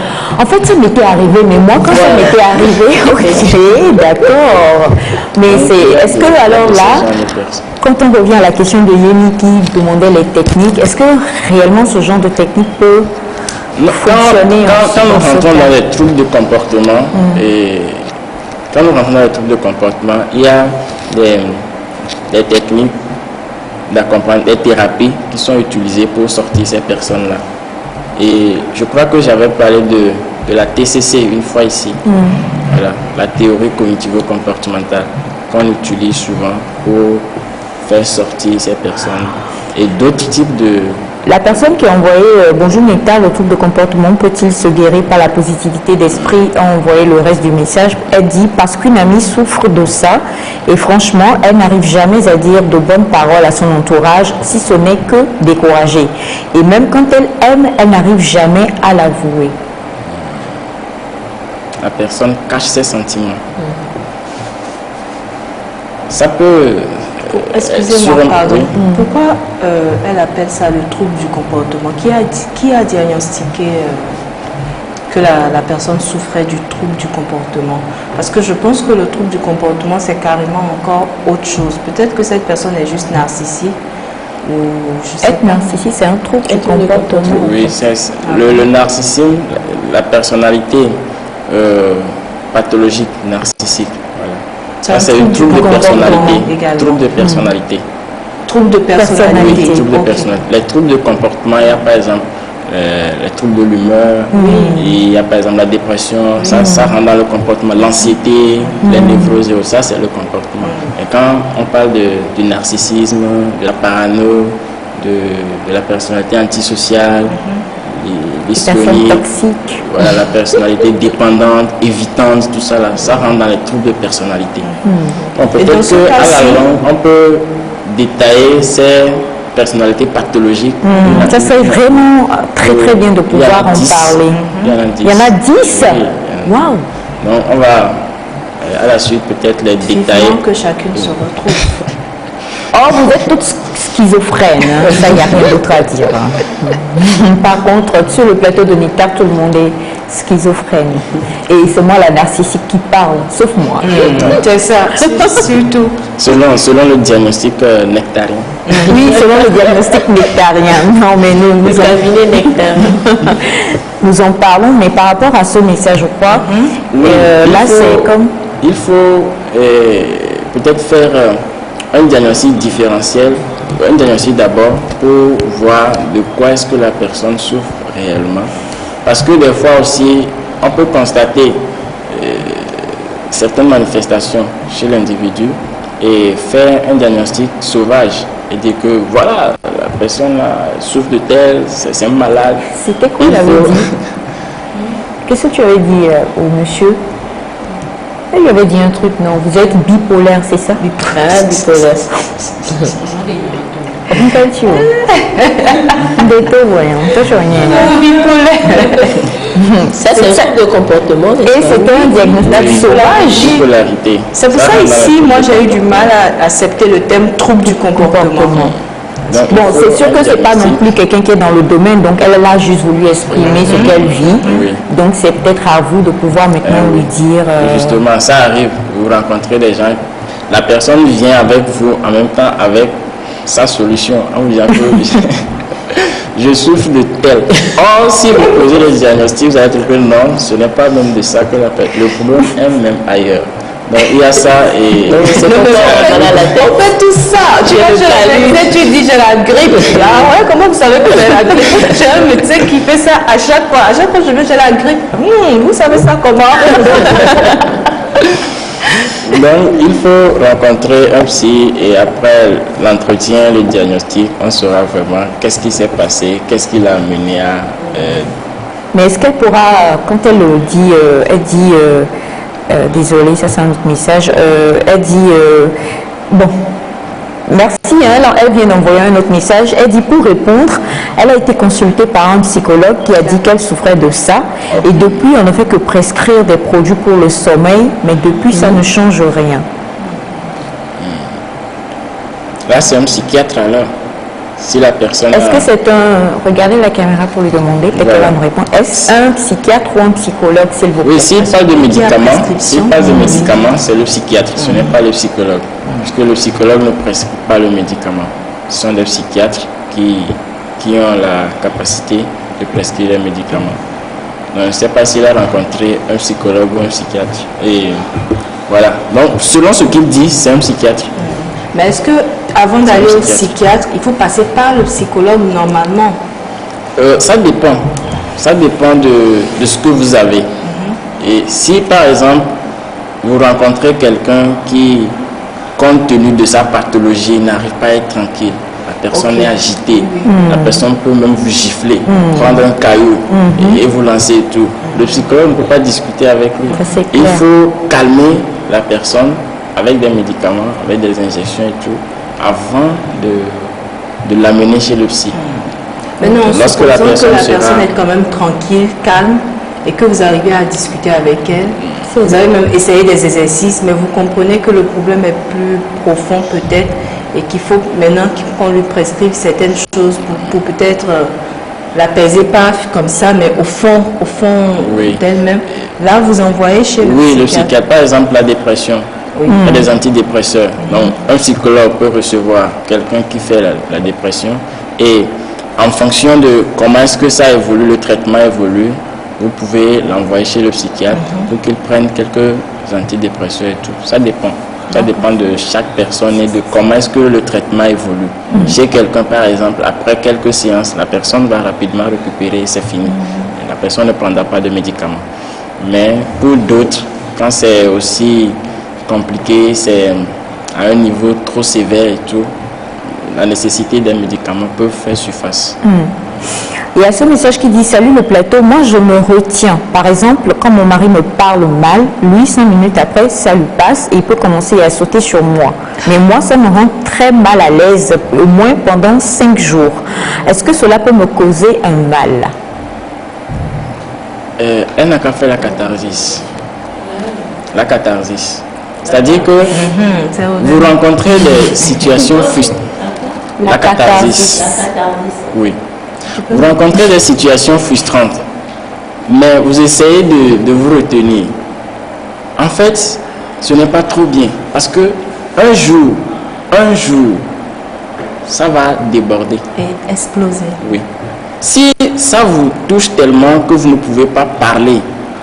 En fait, ça m'était arrivé, mais moi, quand ça m'était arrivé, ok, d'accord. Mais est-ce que alors là, quand on revient à la question de Yemi qui demandait les techniques, est-ce que réellement ce genre de technique peut fonctionner? Quand nous rentrons dans les troubles de comportement, quand nous rentrons dans les troubles de comportement, il y a des techniques d'accompagnement, des thérapies qui sont utilisées pour sortir ces personnes-là. Et je crois que j'avais parlé de la TCC une fois ici. Voilà, la théorie cognitivo-comportementale qu'on utilise souvent pour faire sortir ces personnes. Et d'autres types de La personne qui a envoyé Bonjour Nectar, le trouble de comportement peut-il se guérir par la positivité d'esprit, a envoyé le reste du message. Elle dit parce qu'une amie souffre de ça et franchement, elle n'arrive jamais à dire de bonnes paroles à son entourage si ce n'est que décourager. Et même quand elle aime, elle n'arrive jamais à l'avouer. La personne cache ses sentiments. Ça peut... Excusez-moi, pardon. Pourquoi elle appelle ça le trouble du comportement? Qui a diagnostiqué que la personne souffrait du trouble du comportement? Parce que je pense que le trouble du comportement, c'est carrément encore autre chose. Peut-être que cette personne est juste narcissique. Ou je sais Être narcissique, c'est un trouble du comportement. Oui, c'est le narcissisme, la personnalité pathologique narcissique. Voilà. Ça, c'est un trouble de personnalité. Trouble de personnalité. Trouble de personnalité. Oui, trouble de personnalité. Les troubles de comportement, il y a par exemple les troubles de l'humeur, il y a par exemple la dépression, ça rentre dans le comportement, l'anxiété, les névroses et tout ça, c'est le comportement. Et quand on parle du narcissisme, de la parano, de la personnalité antisociale, l'historie, voilà, la personnalité dépendante, évitante, tout ça là, ça rentre dans les troubles de personnalité. Donc peut-être qu'à la longue, on peut détailler ces personnalités pathologiques. Ça c'est vraiment très bien de pouvoir en parler. Il y en a 10. Waouh. Donc on va à la suite peut-être les détailler. Que chacune se retrouve. Oh, vous êtes toutes schizophrènes, hein. Ça, il n'y a rien d'autre à dire. Hein. Par contre, sur le plateau de Nectar, tout le monde est schizophrène. Et c'est moi la narcissique qui parle, sauf moi. C'est ça, surtout. Selon le diagnostic nectarien. Oui, selon le diagnostic nectarien. Non, mais nous en parlons, mais par rapport à ce message, je crois, là, c'est comme... Il faut peut-être faire... un diagnostic différentiel, un diagnostic d'abord pour voir de quoi est-ce que la personne souffre réellement. Parce que des fois aussi, on peut constater certaines manifestations chez l'individu et faire un diagnostic sauvage et dire que voilà, la personne souffre de tel, c'est un malade. C'était quoi il avait dit? Qu'est-ce que tu avais dit au monsieur? Il avait dit un truc, non, vous êtes bipolaire, c'est ça? Bipolaire. Ça, c'est un trouble de comportement. Et c'était un diagnostic sauvage. Bipolarité. C'est pour ça ici, moi, j'ai eu du mal à accepter le thème trouble du comportement. Bon, c'est sûr que c'est pas non plus quelqu'un qui est dans le domaine, donc elle a juste voulu exprimer ce qu'elle vit. Donc c'est peut-être à vous de pouvoir maintenant lui dire... Justement, ça arrive, vous rencontrez des gens, la personne vient avec vous en même temps avec sa solution, en vous disant que je souffre de tel. Or, si vous posez le diagnostic, vous allez trouver non, ce n'est pas même de ça que la personne, le problème est même ailleurs. Donc il y a ça et... on fait tout ça. Tu dis j'ai la grippe. Ah ouais, comment vous savez que j'ai la grippe? J'ai un médecin qui fait ça à chaque fois. À chaque fois que je veux, j'ai la grippe. Vous savez ça comment? Donc il faut rencontrer un psy et après l'entretien, le diagnostic, on saura vraiment qu'est-ce qui s'est passé, qu'est-ce qui l'a amené à... Mais est-ce qu'elle pourra, quand elle dit, désolée, ça c'est un autre message. Elle dit, bon, merci, hein, elle vient d'envoyer un autre message. Elle dit pour répondre, elle a été consultée par un psychologue qui a dit qu'elle souffrait de ça. Et depuis, on ne fait que prescrire des produits pour le sommeil, mais depuis, ça ne change rien. Là, c'est un psychiatre alors. Si la personne... Est-ce que c'est un... Regardez la caméra pour lui demander, peut-être qu'elle va me répondre. Est-ce un psychiatre ou un psychologue, s'il vous plaît? Oui, s'il parle de médicaments, c'est le psychiatre, ce n'est pas le psychologue. Puisque le psychologue ne prescrit pas le médicament. Ce sont des psychiatres qui ont la capacité de prescrire les médicaments. Donc, je ne sais pas s'il a rencontré un psychologue ou un psychiatre. Et voilà. Donc, selon ce qu'il dit, c'est un psychiatre. Mais est-ce que avant d'aller au psychiatre, il faut passer par le psychologue normalement? Ça dépend. Ça dépend de ce que vous avez. Et si par exemple, vous rencontrez quelqu'un qui, compte tenu de sa pathologie, n'arrive pas à être tranquille, la personne est agitée, la personne peut même vous gifler, prendre un caillou et vous lancer et tout. Le psychologue ne peut pas discuter avec lui. Il faut calmer la personne avec des médicaments, avec des injections et tout, avant de l'amener chez le psy. Maintenant, lorsque la personne est quand même tranquille, calme, et que vous arrivez à discuter avec elle, vous avez même essayé des exercices, mais vous comprenez que le problème est plus profond peut-être, et qu'il faut maintenant qu'on lui prescrive certaines choses pour peut-être l'apaiser, pas comme ça, mais au fond d'elle-même. Là, vous envoyez chez le psychiatre. Oui, le psychiatre. Par exemple, la dépression. Il y a des antidépresseurs. Donc, un psychologue peut recevoir quelqu'un qui fait la dépression et en fonction de comment est-ce que ça évolue, le traitement évolue, vous pouvez l'envoyer chez le psychiatre pour qu'il prenne quelques antidépresseurs et tout. Ça dépend. Ça dépend de chaque personne et de comment est-ce que le traitement évolue. Chez quelqu'un, par exemple, après quelques séances, la personne va rapidement récupérer et c'est fini. Et la personne ne prendra pas de médicaments. Mais pour d'autres, quand c'est aussi compliqué, c'est à un niveau trop sévère et tout, la nécessité des médicaments peut faire surface. Il y a ce message qui dit: salut le plateau, moi je me retiens. Par exemple, quand mon mari me parle mal, lui 5 minutes après ça lui passe et il peut commencer à sauter sur moi. Mais moi ça me rend très mal à l'aise, au moins pendant 5 jours. Est-ce que cela peut me causer un mal? Elle n'a qu'à faire la catharsis. La catharsis. C'est-à-dire que vous rencontrez des situations frustrantes. La catharsis. Oui. Vous rencontrez des situations frustrantes, mais vous essayez de vous retenir. En fait, ce n'est pas trop bien, parce que un jour, ça va déborder. Et exploser. Oui. Si ça vous touche tellement que vous ne pouvez pas parler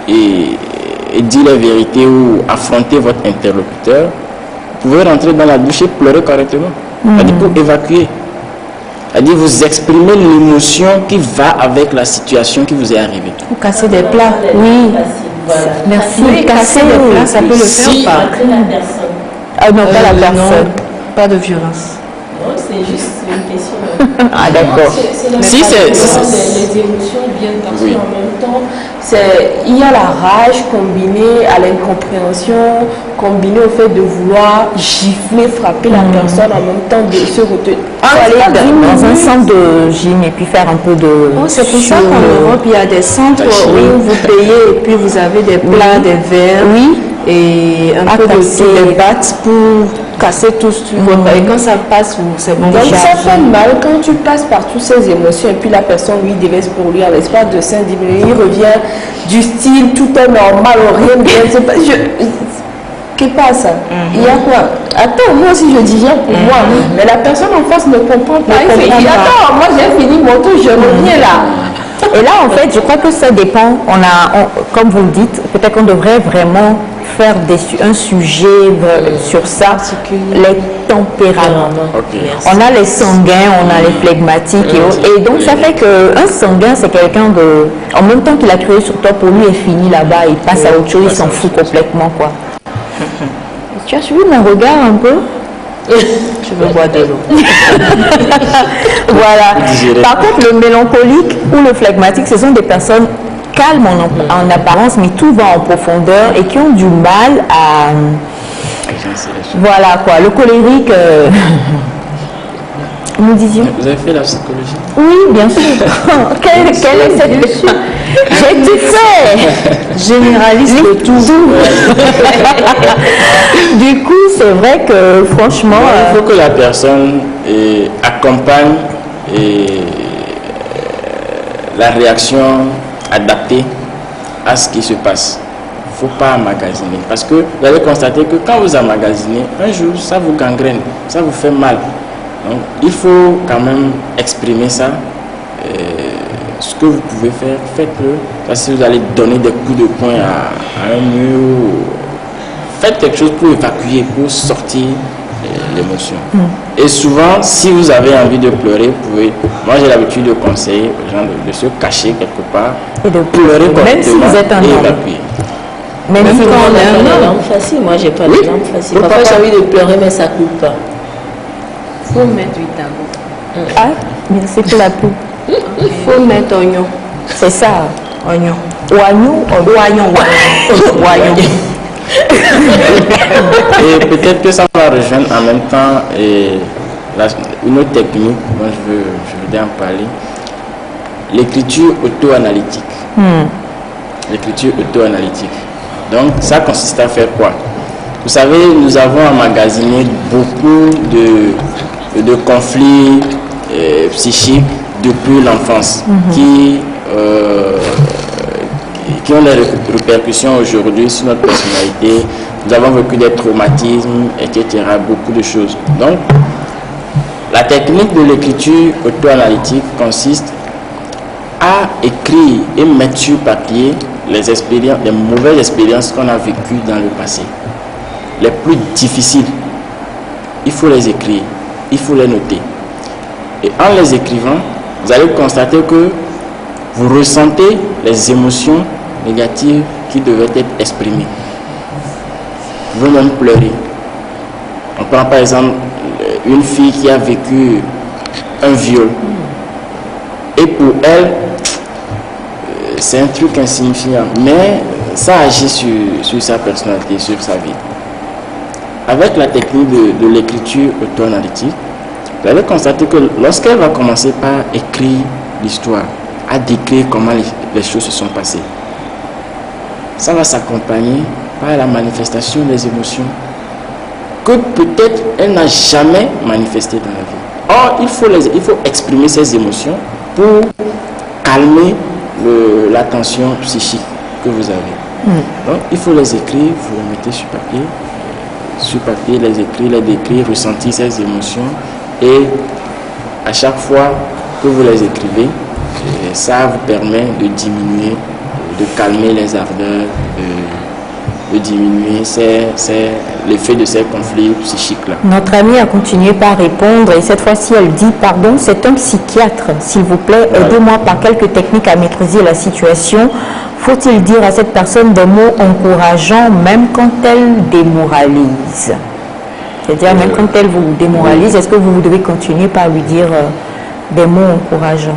et dire la vérité ou affronter votre interlocuteur, vous pouvez rentrer dans la douche et pleurer correctement. C'est-à-dire pour évacuer. C'est-à-dire vous exprimer l'émotion qui va avec la situation qui vous est arrivée. Ou casser des plats. Oui. Merci. Oui, casser des plats, ça peut le faire ou pas? Ah non, pas la personne. Pas de violence. Non, c'est juste une question. Ah d'accord. Si c'est... Les émotions viennent parce Oui. qu'en même temps, il y a la rage combinée à l'incompréhension, combinée au fait de vouloir gifler, frapper la personne en même temps de se retenir. Aller dans un centre de gym et puis faire un peu de... C'est pour ça qu'en Europe, il y a des centres où vous payez et puis vous avez des plats, des verres et un peu de battes pour casser tout ce truc. Et quand ça passe, c'est bon. Donc ça fait mal quand tu passes par toutes ces émotions et puis la personne lui délaisse pour lui à l'espace de 5-10 minutes, il revient du style tout est normal, rien ne qu'est-ce qui passe? Il y a quoi? Attends, moi aussi je dis rien pour moi, mais la personne en face ne comprend pas. Il dit attends, moi j'ai fini mon tour, je reviens là. Et là, en fait, je crois que ça dépend. Comme vous le dites, peut-être qu'on devrait vraiment faire un sujet sur ça, les tempéraments. On a les sanguins, on a les flegmatiques et autres. Et donc, ça fait qu'un sanguin, c'est quelqu'un de... En même temps qu'il a crié sur toi, pour lui, est fini là-bas, il passe à autre chose, il s'en fout complètement, quoi. Tu as suivi mon regard un peu? Je veux boire de l'eau. Voilà. Par contre, le mélancolique ou le phlegmatique, ce sont des personnes calmes en apparence, mais tout va en profondeur et qui ont du mal à... Voilà quoi. Le colérique... Nous disions. Vous avez fait la psychologie? Oui, bien sûr. Quelle est cette... J'ai tout fait. Généraliste de tout. Du coup, c'est vrai que franchement... Il faut que la personne accompagne la réaction adaptée à ce qui se passe. Il ne faut pas emmagasiner. Parce que vous allez constater que quand vous emmagasinez, un jour, ça vous gangrène, ça vous fait mal. Donc, il faut quand même exprimer ça. Ce que vous pouvez faire, faites-le. Parce que vous allez donner des coups de poing à un mur, faites quelque chose pour évacuer, pour sortir l'émotion. Et souvent, si vous avez envie de pleurer, vous pouvez... Moi, j'ai l'habitude de conseiller aux gens de se cacher quelque part et de pleurer correctement, même si vous êtes un et homme. évacuer. Même si on on n'a est pas un de homme. langue facile, moi j'ai pas de langue facile. Parfois j'ai envie de pleurer mais ça coupe pas. Faut mettre 8 d'abord. Ah, merci pour la pub. Il faut mettre oignon. C'est ça. Oignon. Oignon, oignon. Et peut-être que ça va rejoindre en même temps une autre technique dont je voudrais en parler. L'écriture auto-analytique. L'écriture auto-analytique. Donc, ça consiste à faire quoi? Vous savez, nous avons emmagasiné beaucoup de conflits psychiques depuis l'enfance qui ont des répercussions aujourd'hui sur notre personnalité. Nous avons vécu des traumatismes, etc. Beaucoup de choses. Donc, la technique de l'écriture auto-analytique consiste à écrire et mettre sur papier les mauvaises expériences qu'on a vécues dans le passé. Les plus difficiles, il faut les écrire, il faut les noter. Et en les écrivant, vous allez constater que vous ressentez les émotions négatives qui devaient être exprimées. Vous pouvez même pleurer. On prend par exemple une fille qui a vécu un viol. Et pour elle, c'est un truc insignifiant, mais ça agit sur sa personnalité, sur sa vie. Avec la technique de l'écriture auto-analytique, vous allez constater que lorsqu'elle va commencer par écrire l'histoire, à décrire comment les choses se sont passées, ça va s'accompagner par la manifestation des émotions que peut-être elle n'a jamais manifestées dans la vie. Or, il faut exprimer ces émotions pour calmer la tension psychique que vous avez. Donc, il faut les écrire, vous les mettez sur papier. Sur papier, les écrire, les décrire, ressentir ces émotions. Et à chaque fois que vous les écrivez, ça vous permet de diminuer, de calmer les ardeurs, de diminuer l'effet de ces conflits psychiques-là. Notre amie a continué par répondre et cette fois-ci elle dit « Pardon, c'est un psychiatre. S'il vous plaît, aidez-moi par quelques techniques à maîtriser la situation. Faut-il dire à cette personne des mots encourageants même quand elle démoralise ?» C'est-à-dire même quand elle vous démoralise, est-ce que vous devez continuer par lui dire des mots encourageants?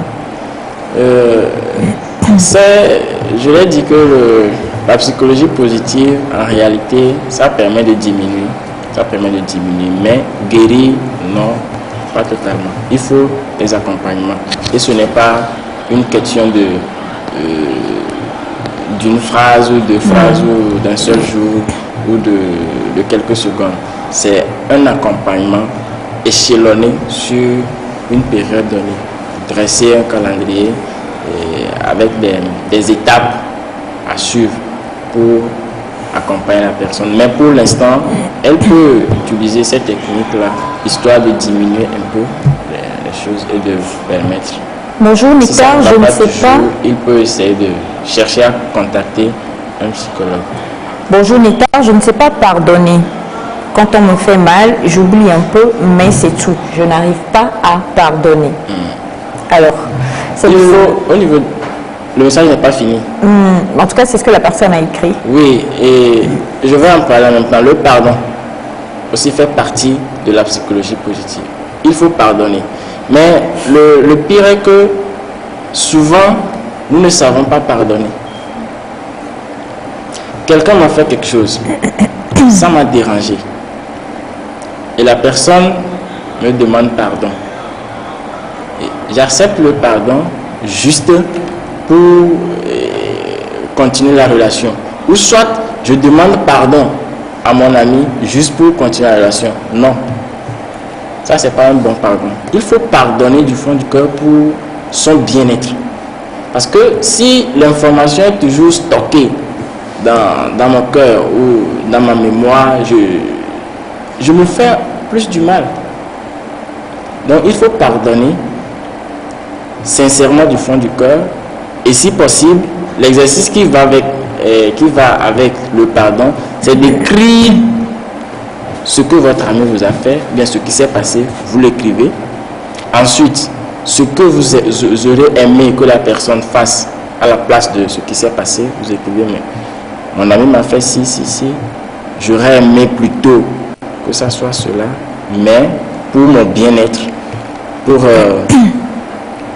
Je l'ai dit que la psychologie positive, en réalité, ça permet de diminuer. Mais guérir, non, pas totalement. Il faut des accompagnements. Et ce n'est pas une question d'une phrase ou deux phrases ou d'un seul jour ou de quelques secondes. C'est un accompagnement échelonné sur une période donnée. Dresser un calendrier avec des étapes à suivre pour accompagner la personne. Mais pour l'instant, elle peut utiliser cette technique-là, histoire de diminuer un peu les choses et de vous permettre. Bonjour Nita, si je ne sais pas. Il peut essayer de chercher à contacter un psychologue. Bonjour Nita, je ne sais pas pardonner. Quand on me fait mal, j'oublie un peu, mais c'est tout. Je n'arrive pas à pardonner. Alors, au niveau, le message n'est pas fini. En tout cas, c'est ce que la personne a écrit. Oui, et je vais en parler en même temps. Le pardon aussi fait partie de la psychologie positive. Il faut pardonner. Mais le pire est que souvent, nous ne savons pas pardonner. Quelqu'un m'a fait quelque chose. Ça m'a dérangé. Et la personne me demande pardon. J'accepte le pardon juste pour continuer la relation. Ou soit je demande pardon à mon ami juste pour continuer la relation. Non. Ça, c'est pas un bon pardon. Il faut pardonner du fond du cœur pour son bien-être. Parce que si l'information est toujours stockée dans mon cœur ou dans ma mémoire, je me fais plus du mal. Donc il faut pardonner sincèrement du fond du cœur. Et si possible, l'exercice qui va avec le pardon, c'est d'écrire ce que votre ami vous a fait, bien ce qui s'est passé, vous l'écrivez. Ensuite, ce que vous aurez aimé que la personne fasse à la place de ce qui s'est passé, vous écrivez, mais mon ami m'a fait ci. J'aurais aimé plutôt que ça soit cela, mais pour mon bien-être, pour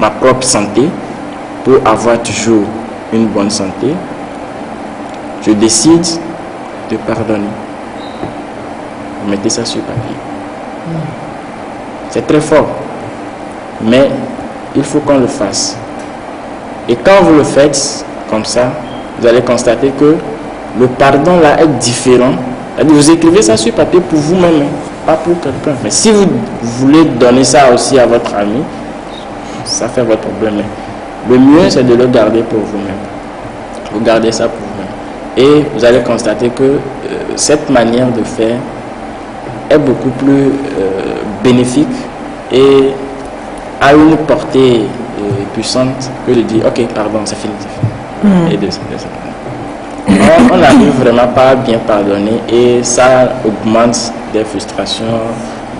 ma propre santé, pour avoir toujours une bonne santé, je décide de pardonner. Vous mettez ça sur papier. C'est très fort, mais il faut qu'on le fasse. Et quand vous le faites comme ça, vous allez constater que le pardon là est différent. Vous écrivez ça sur papier pour vous-même, pas pour quelqu'un. Mais si vous voulez donner ça aussi à votre ami, ça fait votre problème. Le mieux, c'est de le garder pour vous-même. Vous gardez ça pour vous-même. Et vous allez constater que cette manière de faire est beaucoup plus bénéfique et a une portée puissante que de dire ok, pardon, c'est fini. Et de ça. On n'arrive vraiment pas à bien pardonner et ça augmente des frustrations,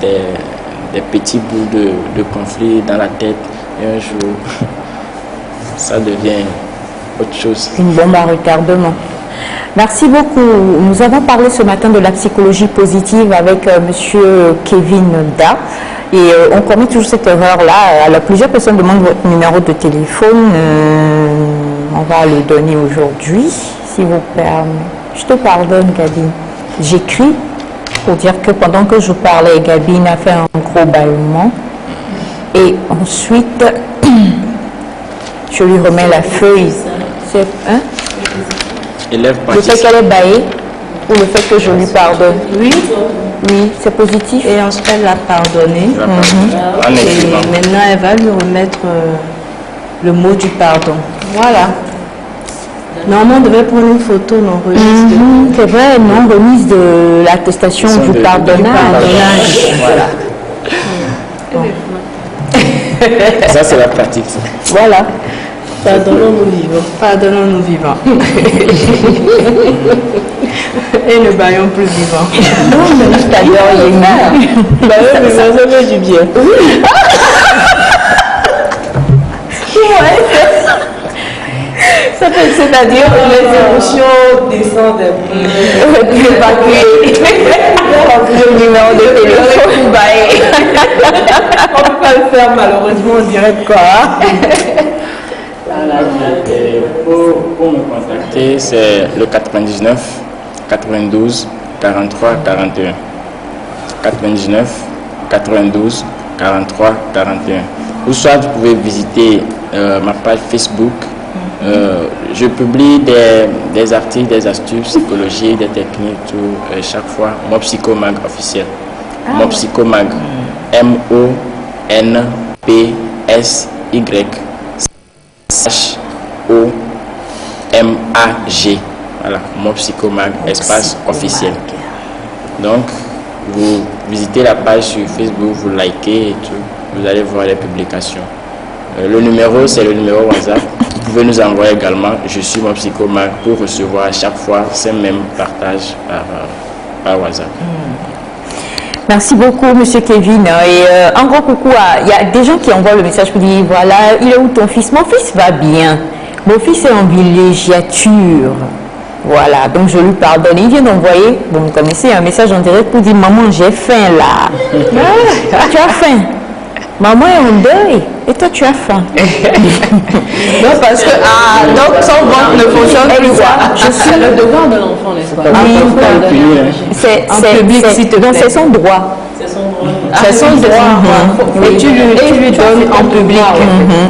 des petits bouts de conflit dans la tête et un jour ça devient autre chose. Une bombe à retardement. Merci beaucoup. Nous avons parlé ce matin de la psychologie positive avec monsieur Kevin Da. Et on commet toujours cette erreur-là. Alors, plusieurs personnes demandent votre numéro de téléphone. On va le donner aujourd'hui, si vous permettez. Je te pardonne, Gabine. J'écris pour dire que pendant que je parlais, Gabine a fait un gros bâillement. Et ensuite, je lui remets la feuille. C'est, hein? Le fait qu'elle est baillée ou le fait que je lui pardonne? Oui, c'est positif. Et ensuite, elle l'a pardonné. Et maintenant, elle va lui remettre le mot du pardon. Voilà. Normalement, on devait prendre une photo, non, remise de... C'est vrai, non, remise de l'attestation du pardonnage. Voilà. Ça, c'est la pratique. Voilà. Pardonnons-nous vivants. Pardonnons-nous vivants. Et ne baillons plus vivants. Non, mais juste d'ailleurs, il est mort. Bah oui, mais ça fait du bien. C'est-à-dire que les émotions descendent un peu. Évacuer. Le numéro de téléphone. On ne peut pas le faire malheureusement en direct quoi. Pour me contacter, c'est le 99 92 43 41. 99 92 43 41. Ou soit vous pouvez visiter ma page Facebook. Je publie des articles, des astuces psychologiques, des techniques, tout, chaque fois. Mon Psychomag officiel. Mon Psychomag. MONPSY. HOMAG. Voilà, mon Psychomag, espace officiel. Donc, vous visitez la page sur Facebook, vous likez et tout, vous allez voir les publications. Le numéro, c'est le numéro WhatsApp. Vous pouvez nous envoyer également, je suis mon Psychomag, pour recevoir à chaque fois ces mêmes partages par WhatsApp. Merci beaucoup, monsieur Kevin. Et un gros coucou il y a des gens qui envoient le message pour dire voilà, il est où ton fils? Mon fils va bien. Mon fils est en villégiature. Voilà, donc je lui pardonne. Il vient d'envoyer, vous connaissez, un message en direct pour dire maman, j'ai faim là. Tu as faim? Maman est en deuil. Et toi, tu as faim. Non, parce que donc son ventre ne fonctionne plus. Je suis le devoir de l'enfant, n'est-ce pas? C'est son droit. C'est son droit. Et tu lui donnes en public.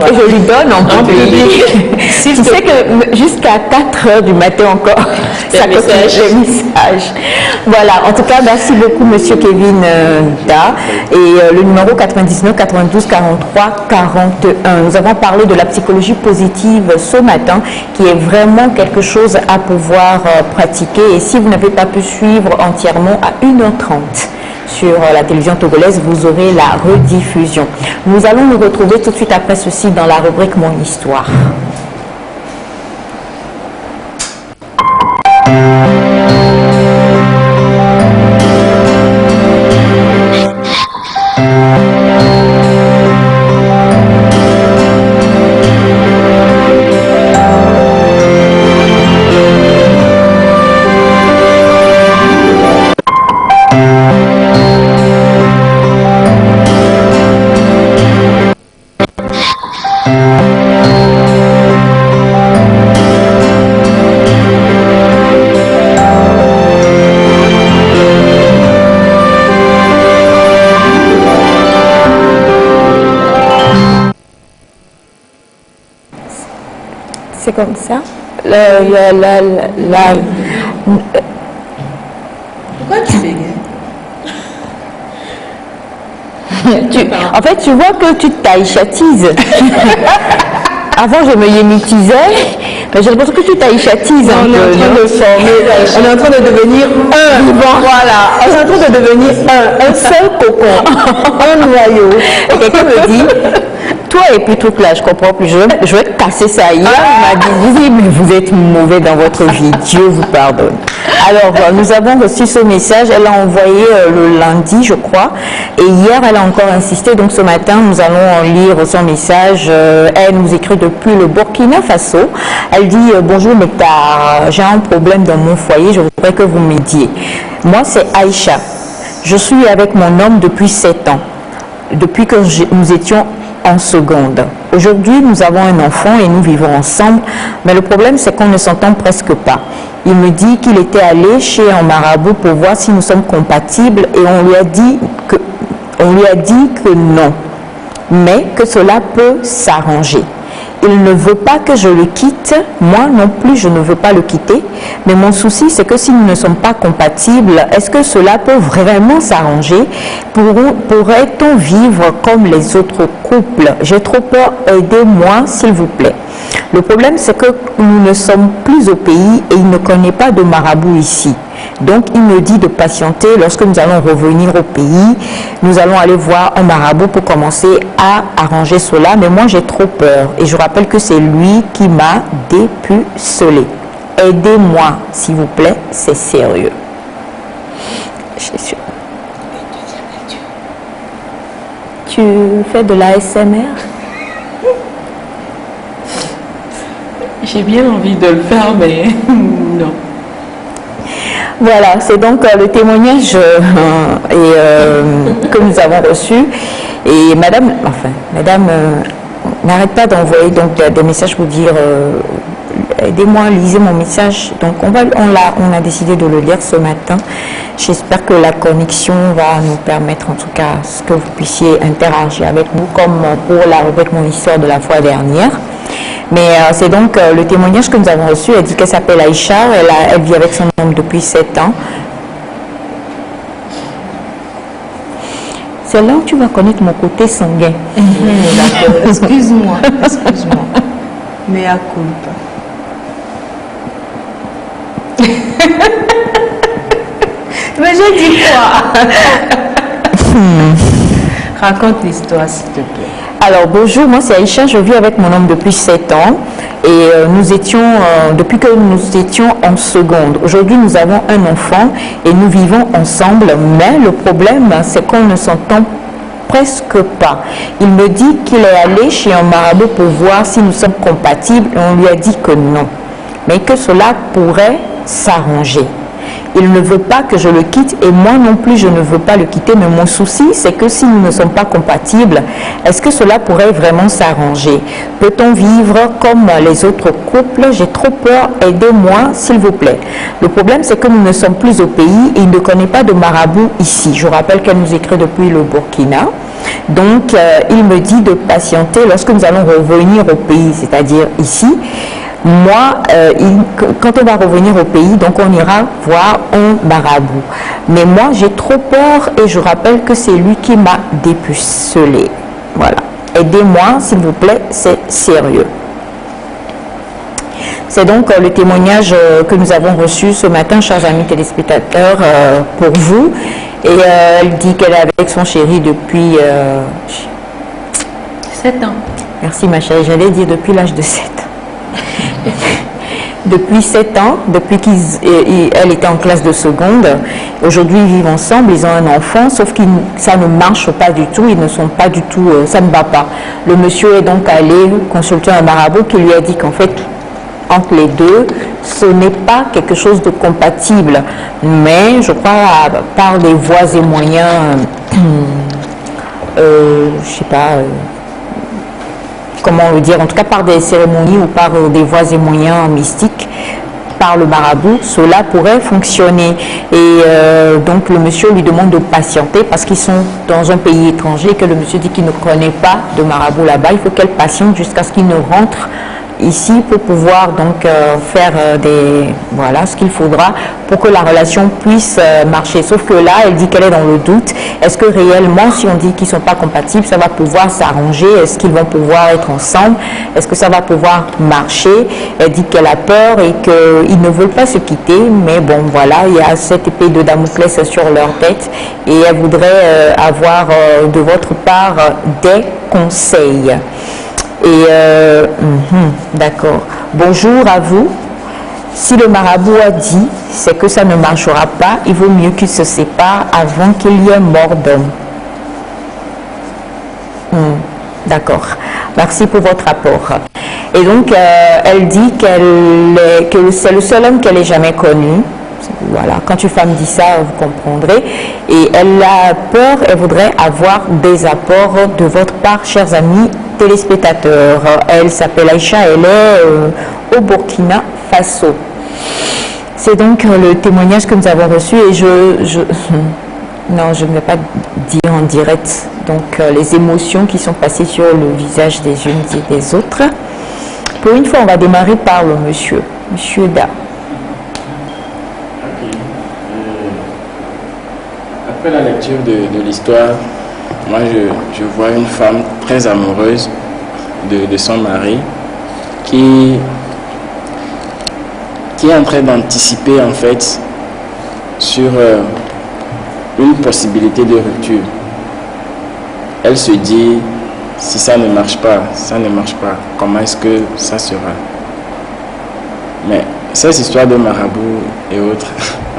Et je lui donne en public. Tu sais que jusqu'à 4h du matin encore, ça continue les messages. Voilà, en tout cas, merci beaucoup, monsieur Kevin Da. Et le numéro 99 92 43 41. Nous avons parlé de la psychologie positive ce matin, qui est vraiment quelque chose à pouvoir pratiquer. Et si vous n'avez pas pu suivre entièrement, à 1h30 sur la télévision togolaise, vous aurez la rediffusion. Nous allons nous retrouver tout de suite après ceci dans la rubrique Mon Histoire. C'est comme ça. Pourquoi tu bégayes? En fait, tu vois que tu t'aïchatises. Avant, je me yémitisais, mais j'ai l'impression que tu t'aïchatises un peu. On est en train de former, on est en train de devenir un. Vivant. Voilà, on est en train de devenir un seul cocon, un noyau. Et quelqu'un me dit, toi et puis toute là, je comprends plus, je vais casser ça hier. Il m'a dit, mais vous êtes mauvais dans votre vie, Dieu vous pardonne. Alors, nous avons reçu ce message, elle l'a envoyé le lundi, je crois, et hier, elle a encore insisté, donc ce matin, nous allons lire son message. Elle nous écrit depuis le Burkina Faso. Elle dit, bonjour Nectar, j'ai un problème dans mon foyer, je voudrais que vous m'aidiez. Moi, c'est Aïcha. Je suis avec mon homme depuis 7 ans, depuis que nous étions en seconde. Aujourd'hui, nous avons un enfant et nous vivons ensemble, mais le problème, c'est qu'on ne s'entend presque pas. Il me dit qu'il était allé chez un marabout pour voir si nous sommes compatibles et on lui a dit que non, mais que cela peut s'arranger. Il ne veut pas que je le quitte, moi non plus je ne veux pas le quitter, mais mon souci c'est que si nous ne sommes pas compatibles, est-ce que cela peut vraiment s'arranger? Pourrait-on vivre comme les autres couples? J'ai trop peur, aidez-moi s'il vous plaît. Le problème c'est que nous ne sommes plus au pays et il ne connaît pas de marabout ici. Donc il me dit de patienter. Lorsque nous allons revenir au pays, nous allons aller voir un marabout pour commencer à arranger cela. Mais moi j'ai trop peur et je rappelle que c'est lui qui m'a dépucelé. Aidez-moi s'il vous plaît, c'est sérieux. Je suis sûre. Tu fais de l'ASMR? J'ai bien envie de le faire, mais non. Voilà, c'est donc le témoignage que nous avons reçu. Et madame n'arrête pas d'envoyer donc des messages pour dire aidez-moi, lisez mon message. Donc on a décidé de le lire ce matin. J'espère que la connexion va nous permettre en tout cas que vous puissiez interagir avec nous comme pour la rubrique Mon histoire de la fois dernière. Mais c'est donc le témoignage que nous avons reçu. Elle dit qu'elle s'appelle Aïcha, elle vit avec son homme depuis 7 ans. C'est là où tu vas connaître mon côté sanguin. D'accord, excuse-moi. Mais à culpa. Mais j'ai dit quoi? Raconte l'histoire s'il te plaît. Alors bonjour, moi c'est Aïcha, je vis avec mon homme depuis 7 ans et depuis que nous étions en seconde. Aujourd'hui nous avons un enfant et nous vivons ensemble, mais le problème c'est qu'on ne s'entend presque pas. Il me dit qu'il est allé chez un marabout pour voir si nous sommes compatibles et on lui a dit que non, mais que cela pourrait s'arranger. Il ne veut pas que je le quitte et moi non plus je ne veux pas le quitter, mais mon souci c'est que si nous ne sommes pas compatibles, est-ce que cela pourrait vraiment s'arranger? Peut-on vivre comme les autres couples? J'ai trop peur, aidez-moi s'il vous plaît. Le problème c'est que nous ne sommes plus au pays et il ne connaît pas de marabout ici. Je rappelle qu'elle nous écrit depuis le Burkina. Donc il me dit de patienter lorsque nous allons revenir au pays, c'est-à-dire ici. Moi, quand on va revenir au pays, donc on ira voir un marabout. Mais moi, j'ai trop peur et je rappelle que c'est lui qui m'a dépucelé. Voilà. Aidez-moi, s'il vous plaît, c'est sérieux. C'est donc le témoignage que nous avons reçu ce matin, chers amis téléspectateurs, pour vous. Et elle dit qu'elle est avec son chéri depuis 7 ans. Merci ma chérie, j'allais dire depuis l'âge de 7 ans. Depuis 7 ans, depuis qu'elle était en classe de seconde. Aujourd'hui, ils vivent ensemble, ils ont un enfant, sauf que ça ne marche pas du tout, ils ne sont pas du tout, ça ne va pas. Le monsieur est donc allé consulter un marabout qui lui a dit qu'en fait, entre les deux, ce n'est pas quelque chose de compatible. Mais je crois, par les voies et moyens, je sais pas, comment le dire, en tout cas par des cérémonies ou par des voies et moyens mystiques, par le marabout, cela pourrait fonctionner. Et donc le monsieur lui demande de patienter parce qu'ils sont dans un pays étranger, que le monsieur dit qu'il ne connaît pas de marabout là-bas. Il faut qu'elle patiente jusqu'à ce qu'il ne rentre ici pour pouvoir donc faire voilà ce qu'il faudra pour que la relation puisse marcher. Sauf que là, elle dit qu'elle est dans le doute. Est-ce que réellement, si on dit qu'ils ne sont pas compatibles, ça va pouvoir s'arranger? Est-ce qu'ils vont pouvoir être ensemble? Est-ce que ça va pouvoir marcher? Elle dit qu'elle a peur et qu'ils ne veulent pas se quitter. Mais bon, voilà, il y a cette épée de Damoclès sur leur tête et elle voudrait avoir de votre part des conseils. Et d'accord. Bonjour à vous. Si le marabout a dit, c'est que ça ne marchera pas, il vaut mieux qu'ils se séparent avant qu'il y ait mort d'homme. D'accord. Merci pour votre rapport. Et donc, elle dit que c'est le seul homme qu'elle ait jamais connu. Voilà, quand une femme dit ça, vous comprendrez. Et elle a peur, elle voudrait avoir des apports de votre part, chers amis téléspectateurs. Elle s'appelle Aïcha, elle est au Burkina Faso. C'est donc le témoignage que nous avons reçu et non, je ne vais pas dire en direct donc les émotions qui sont passées sur le visage des unes et des autres. Pour une fois, on va démarrer par le monsieur Da. Après la lecture de l'histoire, moi je vois une femme très amoureuse de son mari qui est en train d'anticiper en fait sur une possibilité de rupture. Elle se dit, si ça ne marche pas, comment est-ce que ça sera? Mais ces histoires de marabout et autres,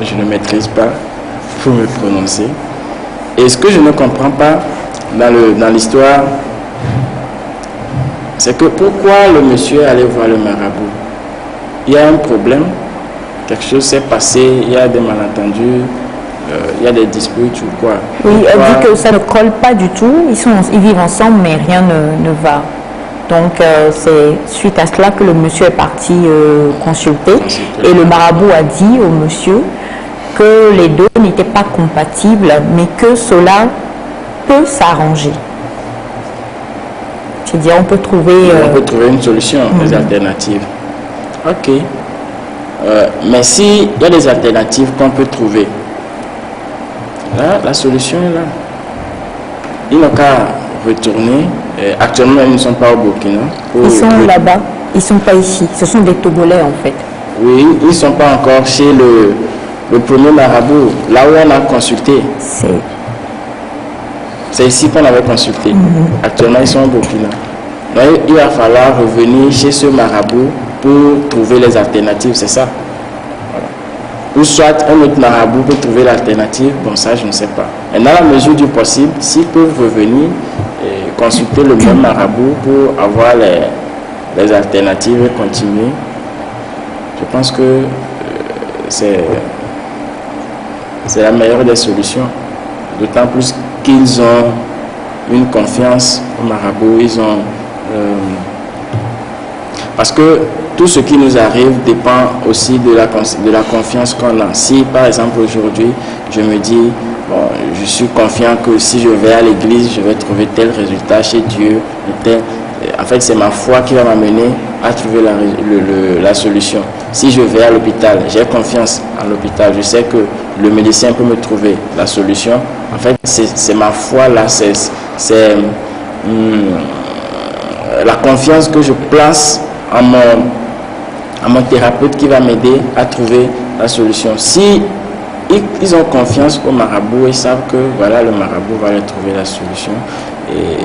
je ne maîtrise pas pour me prononcer. Et ce que je ne comprends pas dans l'histoire, c'est que pourquoi le monsieur est allé voir le marabout? Il y a un problème, quelque chose s'est passé, il y a des malentendus, il y a des disputes ou quoi? Oui, elle dit que ça ne colle pas du tout, ils vivent ensemble mais rien ne va. Donc c'est suite à cela que le monsieur est parti consulter et le marabout a dit au monsieur que les deux n'étaient pas compatibles mais que cela peut s'arranger. C'est-à-dire on peut trouver une solution, des alternatives. Ok. Mais s'il y a des alternatives qu'on peut trouver, là, la solution est là. Ils n'ont qu'à retourner. Actuellement, ils ne sont pas au Burkina. Ils sont là-bas. Ils ne sont pas ici. Ce sont des Togolais, en fait. Oui, ils ne sont pas encore chez le premier marabout, là où on a consulté. C'est ici qu'on avait consulté. Actuellement, ils sont au Burkina. Donc, il va falloir revenir chez ce marabout pour trouver les alternatives, c'est ça. Voilà. Ou soit un autre marabout pour trouver l'alternative, bon ça je ne sais pas. Et dans la mesure du possible, s'ils peuvent revenir et consulter le même marabout pour avoir les alternatives et continuer, je pense que c'est la meilleure des solutions. D'autant plus qu'ils ont une confiance au marabout, ils ont... parce que tout ce qui nous arrive dépend aussi de la confiance qu'on a. Si par exemple aujourd'hui je me dis bon, je suis confiant que si je vais à l'église je vais trouver tel résultat chez Dieu, en fait c'est ma foi qui va m'amener à trouver la solution. Si je vais à l'hôpital, j'ai confiance en l'hôpital, je sais que le médecin peut me trouver la solution. En fait c'est ma foi là, c'est la confiance que je place en mon thérapeute qui va m'aider à trouver la solution. Si ils ont confiance au marabout, ils savent que voilà, le marabout va leur trouver la solution. Et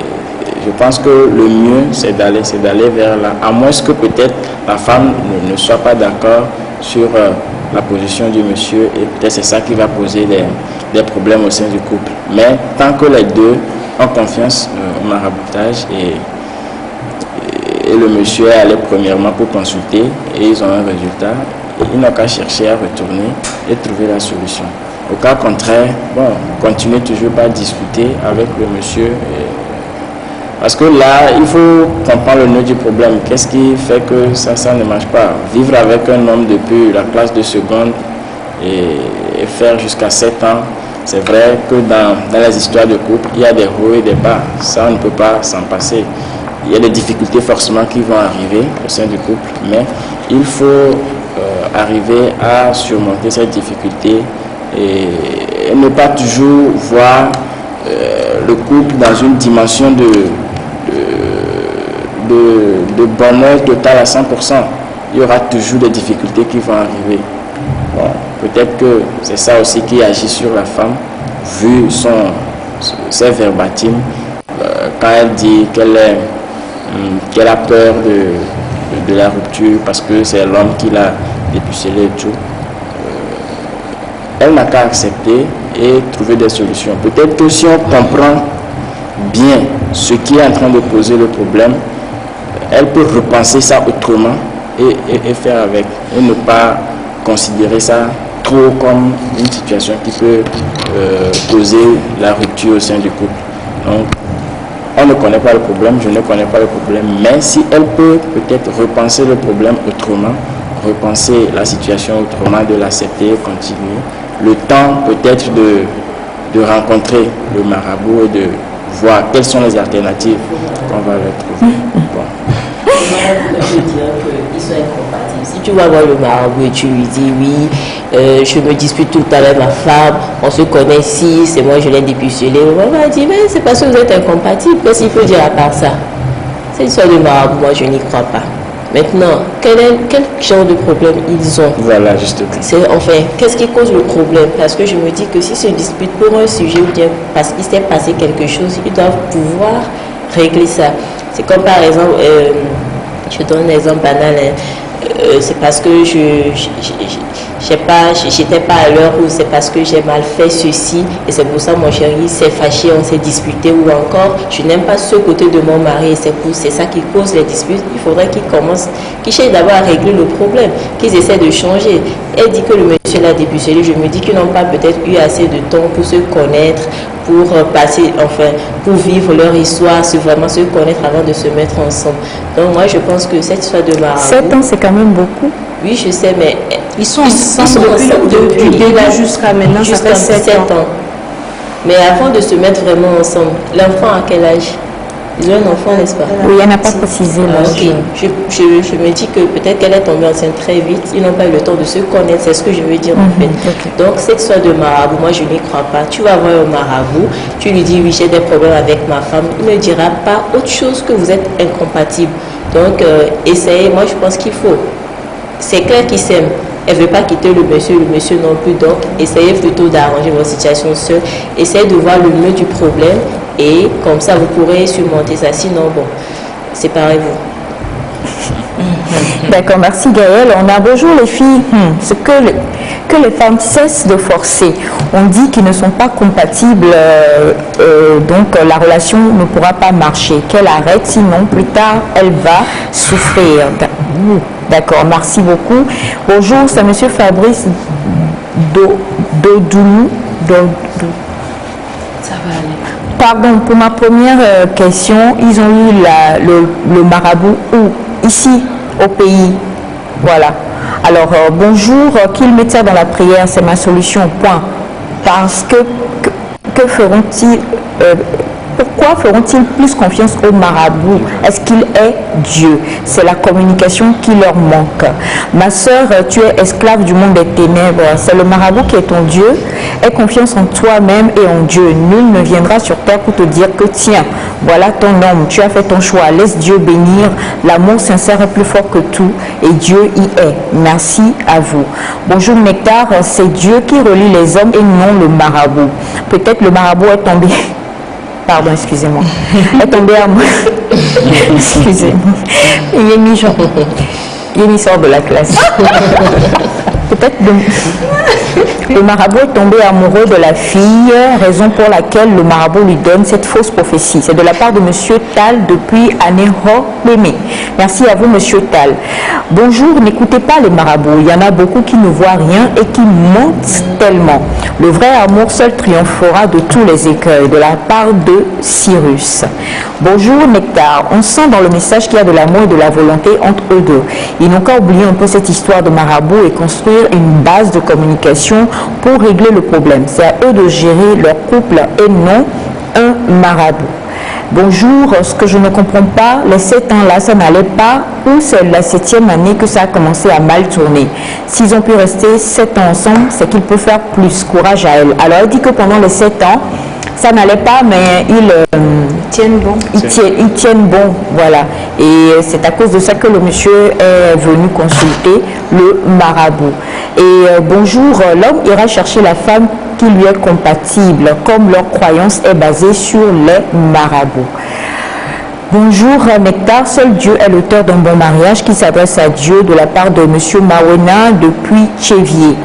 je pense que le mieux, c'est d'aller vers là. À moins que peut-être la femme ne soit pas d'accord sur la position du monsieur et peut-être c'est ça qui va poser des problèmes au sein du couple. Mais tant que les deux ont confiance au maraboutage et le monsieur est allé premièrement pour consulter et ils ont un résultat, ils n'ont qu'à chercher à retourner et trouver la solution. Au cas contraire, bon, continuez toujours à discuter avec le monsieur Parce que là, il faut comprendre le nœud du problème. Qu'est-ce qui fait que ça ne marche pas? Vivre avec un homme depuis la classe de seconde et faire jusqu'à 7 ans, c'est vrai que dans les histoires de couple, il y a des hauts et des bas. Ça, on ne peut pas s'en passer. Il y a des difficultés forcément qui vont arriver au sein du couple, mais il faut arriver à surmonter ces difficultés et ne pas toujours voir le couple dans une dimension de bonheur total à 100%. Il y aura toujours des difficultés qui vont arriver. Bon, peut-être que c'est ça aussi qui agit sur la femme, vu ses verbatims, quand elle dit qu'elle a peur de la rupture parce que c'est l'homme qui l'a dépucelé et tout. Elle n'a qu'à accepter et trouver des solutions. Peut-être que si on comprend bien ce qui est en train de poser le problème, elle peut repenser ça autrement et faire avec, et ne pas considérer ça trop comme une situation qui peut causer la rupture au sein du couple. Donc, on ne connaît pas le problème, je ne connais pas le problème, mais si elle peut peut-être repenser le problème autrement, repenser la situation autrement, de l'accepter, continuer, le temps peut-être de rencontrer le marabout et de voir quelles sont les alternatives qu'on va leur trouver. Bon. Je dirais qu'ils sont incompatibles. Si tu vas voir le marabout et tu lui dis oui, je me dispute tout le temps avec ma femme, on se connaît ici, c'est moi je l'ai dépucelé, on va dire mais c'est parce que vous êtes incompatibles. Qu'est-ce qu'il faut dire à part ça? C'est une histoire de marabout, moi je n'y crois pas. Maintenant, quel genre de problème ils ont? Voilà, justement. Enfin, qu'est-ce qui cause le problème? Parce que je me dis que s'ils se disputent pour un sujet ou bien parce qu'il s'est passé quelque chose, ils doivent pouvoir régler ça. C'est comme par exemple, je donne un exemple banal, c'est parce que j'étais pas à l'heure, ou c'est parce que j'ai mal fait ceci et c'est pour ça mon chéri s'est fâché, on s'est disputé, ou encore je n'aime pas ce côté de mon mari et c'est ça qui cause les disputes. Il faudrait qu'ils cherchent d'abord à régler le problème, qu'ils essaient de changer. Elle dit que le monsieur l'a dépucelé, je me dis qu'ils n'ont pas peut-être eu assez de temps pour se connaître, pour passer, enfin, pour vivre leur histoire, vraiment se connaître avant de se mettre ensemble. Donc moi je pense que cette histoire de marabout... 7 ans, c'est quand même beaucoup. Oui, je sais, mais ils sont ensemble depuis le début jusqu'à maintenant, ça fait 7 ans. Mais avant de se mettre vraiment ensemble, l'enfant à quel âge? Ils ont un enfant, n'est-ce pas? Oui, elle n'a pas précisé l'âge. Ok, je me dis que peut-être qu'elle est tombée enceinte très vite, ils n'ont pas eu le temps de se connaître, c'est ce que je veux dire en fait. Okay. Donc cette histoire de marabout, moi je n'y crois pas. Tu vas voir un marabout, tu lui dis oui j'ai des problèmes avec ma femme, il ne dira pas autre chose que vous êtes incompatibles. Donc essayez, moi je pense qu'il faut. C'est clair qu'ils s'aiment. Elle ne veut pas quitter le monsieur non plus. Donc, essayez plutôt d'arranger votre situation seule. Essayez de voir le nœud du problème et comme ça, vous pourrez surmonter ça. Sinon, bon, séparez-vous. D'accord, merci Gaëlle. On a bonjour les filles. Ce que les femmes cessent de forcer. On dit qu'ils ne sont pas compatibles, donc la relation ne pourra pas marcher. Qu'elle arrête, sinon plus tard, elle va souffrir. D'accord, merci beaucoup. Bonjour, c'est monsieur Fabrice Dodoulou. Ça va aller. Pardon, pour ma première question, ils ont eu le marabout où? Ici, au pays. Voilà. Alors, bonjour, qu'ils mettent ça dans la prière, c'est ma solution, point. Parce que feront-ils, pourquoi feront-ils plus confiance au marabout? Est-ce qu'il est Dieu? C'est la communication qui leur manque. Ma sœur, tu es esclave du monde des ténèbres. C'est le marabout qui est ton Dieu. Aie confiance en toi-même et en Dieu. Nul ne viendra sur terre pour te dire que tiens, voilà ton homme, tu as fait ton choix. Laisse Dieu bénir. L'amour sincère est plus fort que tout et Dieu y est. Merci à vous. Bonjour Nectar, c'est Dieu qui relie les hommes et non le marabout. Peut-être le marabout est tombé... Pardon, excusez-moi. Est tombé à moi. Excusez-moi. Il est mis sort de la classe. Peut-être Le marabout est tombé amoureux de la fille, raison pour laquelle le marabout lui donne cette fausse prophétie. C'est de la part de Monsieur Tal depuis Aneho Mémé. Merci à vous, Monsieur Tal. Bonjour, n'écoutez pas les marabouts. Il y en a beaucoup qui ne voient rien et qui mentent tellement. Le vrai amour seul triomphera de tous les écueils. De la part de Cyrus. Bonjour, Nectar. On sent dans le message qu'il y a de l'amour et de la volonté entre eux deux. Ils n'ont qu'à oublier un peu cette histoire de marabout et construire une base de communication pour régler le problème. C'est à eux de gérer leur couple et non un marabout. Bonjour, ce que je ne comprends pas, les 7 ans là, ça n'allait pas, ou c'est la 7e année que ça a commencé à mal tourner. S'ils ont pu rester 7 ans ensemble, c'est qu'ils peuvent faire plus. Courage à elle. Alors, elle dit que pendant les 7 ans, ça n'allait pas, mais ils tiennent bon. Ils tiennent bon, voilà. Et c'est à cause de ça que le monsieur est venu consulter le marabout. Et bonjour, l'homme ira chercher la femme qui lui est compatible, comme leur croyance est basée sur les marabouts. Bonjour Nectar, seul Dieu est l'auteur d'un bon mariage qui s'adresse à Dieu de la part de monsieur Mawena depuis Chevier.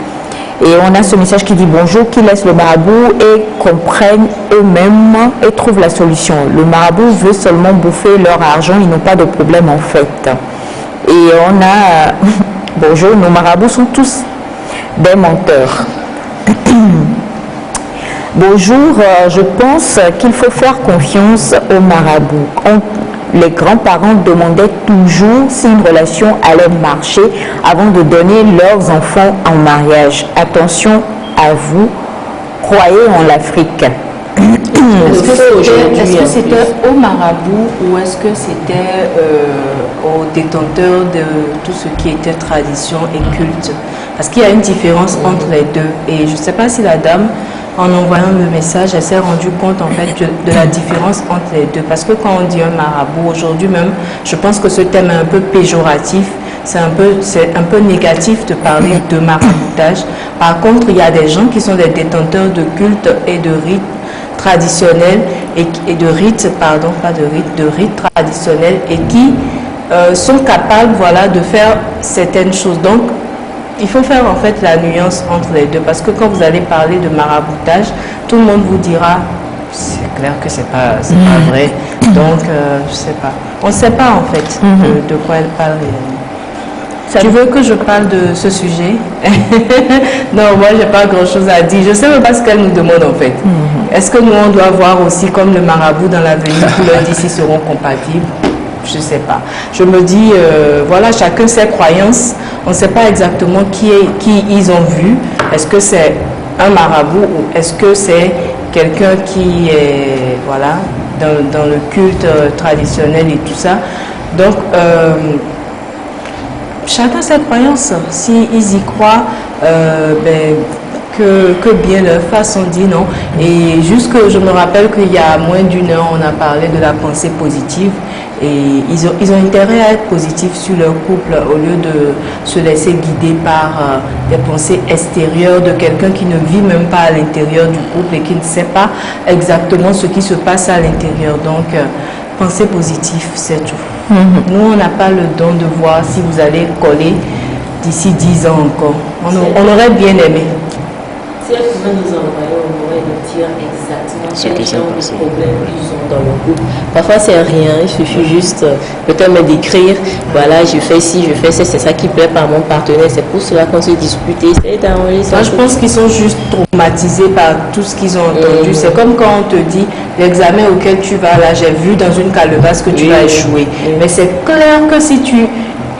Et on a ce message qui dit bonjour, qui laisse le marabout et comprennent eux-mêmes et trouvent la solution. Le marabout veut seulement bouffer leur argent, ils n'ont pas de problème en fait. Et on a, bonjour, nos marabouts sont tous des menteurs. Bonjour, je pense qu'il faut faire confiance aux marabouts. Les grands-parents demandaient toujours si une relation allait marcher avant de donner leurs enfants en mariage. Attention à vous, croyez en l'Afrique. Est-ce que c'était au marabout ou est-ce que c'était au détenteur de tout ce qui était tradition et culte? Parce qu'il y a une différence entre les deux. Et je ne sais pas si la dame, en envoyant le message, elle s'est rendue compte en fait de la différence entre les deux. Parce que quand on dit un marabout, aujourd'hui même, je pense que ce thème est un peu péjoratif. C'est un peu négatif de parler de maraboutage. Par contre, il y a des gens qui sont des détenteurs de culte et de rites traditionnels et de rites, pardon, pas de rites, de rites traditionnels et qui sont capables, voilà, de faire certaines choses. Donc, il faut faire en fait la nuance entre les deux parce que quand vous allez parler de maraboutage, tout le monde vous dira c'est clair que c'est pas vrai. Donc, je sais pas. On ne sait pas en fait de quoi elle parle réellement. Tu veux que je parle de ce sujet? Non, moi, j'ai pas grand-chose à dire. Je ne sais même pas ce qu'elle nous demande, en fait. Est-ce que nous, on doit voir aussi comme le marabout dans l'avenir, tous leurs d'ici seront compatibles? Je ne sais pas. Je me dis, voilà, chacun ses croyances. On ne sait pas exactement qui ils ont vu. Est-ce que c'est un marabout ou est-ce que c'est quelqu'un qui est, voilà, dans le culte traditionnel et tout ça. Donc, chacun ses croyances. S'ils y croient, que bien leur façon dit non. Et juste que je me rappelle qu'il y a moins d'une heure, on a parlé de la pensée positive. Et ils ont intérêt à être positifs sur leur couple au lieu de se laisser guider par des pensées extérieures de quelqu'un qui ne vit même pas à l'intérieur du couple et qui ne sait pas exactement ce qui se passe à l'intérieur. Donc, pensée positive, c'est tout. Nous, on n'a pas le don de voir si vous allez coller d'ici 10 ans encore. On aurait bien aimé. Si elle pouvait nous envoyer, on pourrait nous dire exactement quel genre de problème ils ont dans le couple. Parfois, c'est rien, il suffit juste peut-être me décrire, voilà, je fais ci, je fais ça, c'est ça qui plaît par mon partenaire, c'est pour cela qu'on se dispute, essayer d'arranger ça. Moi, je pense qu'ils sont juste traumatisés par tout ce qu'ils ont entendu. C'est comme quand on te dit, l'examen auquel tu vas là, j'ai vu dans une calebasse que tu vas échouer. Mais c'est clair que si tu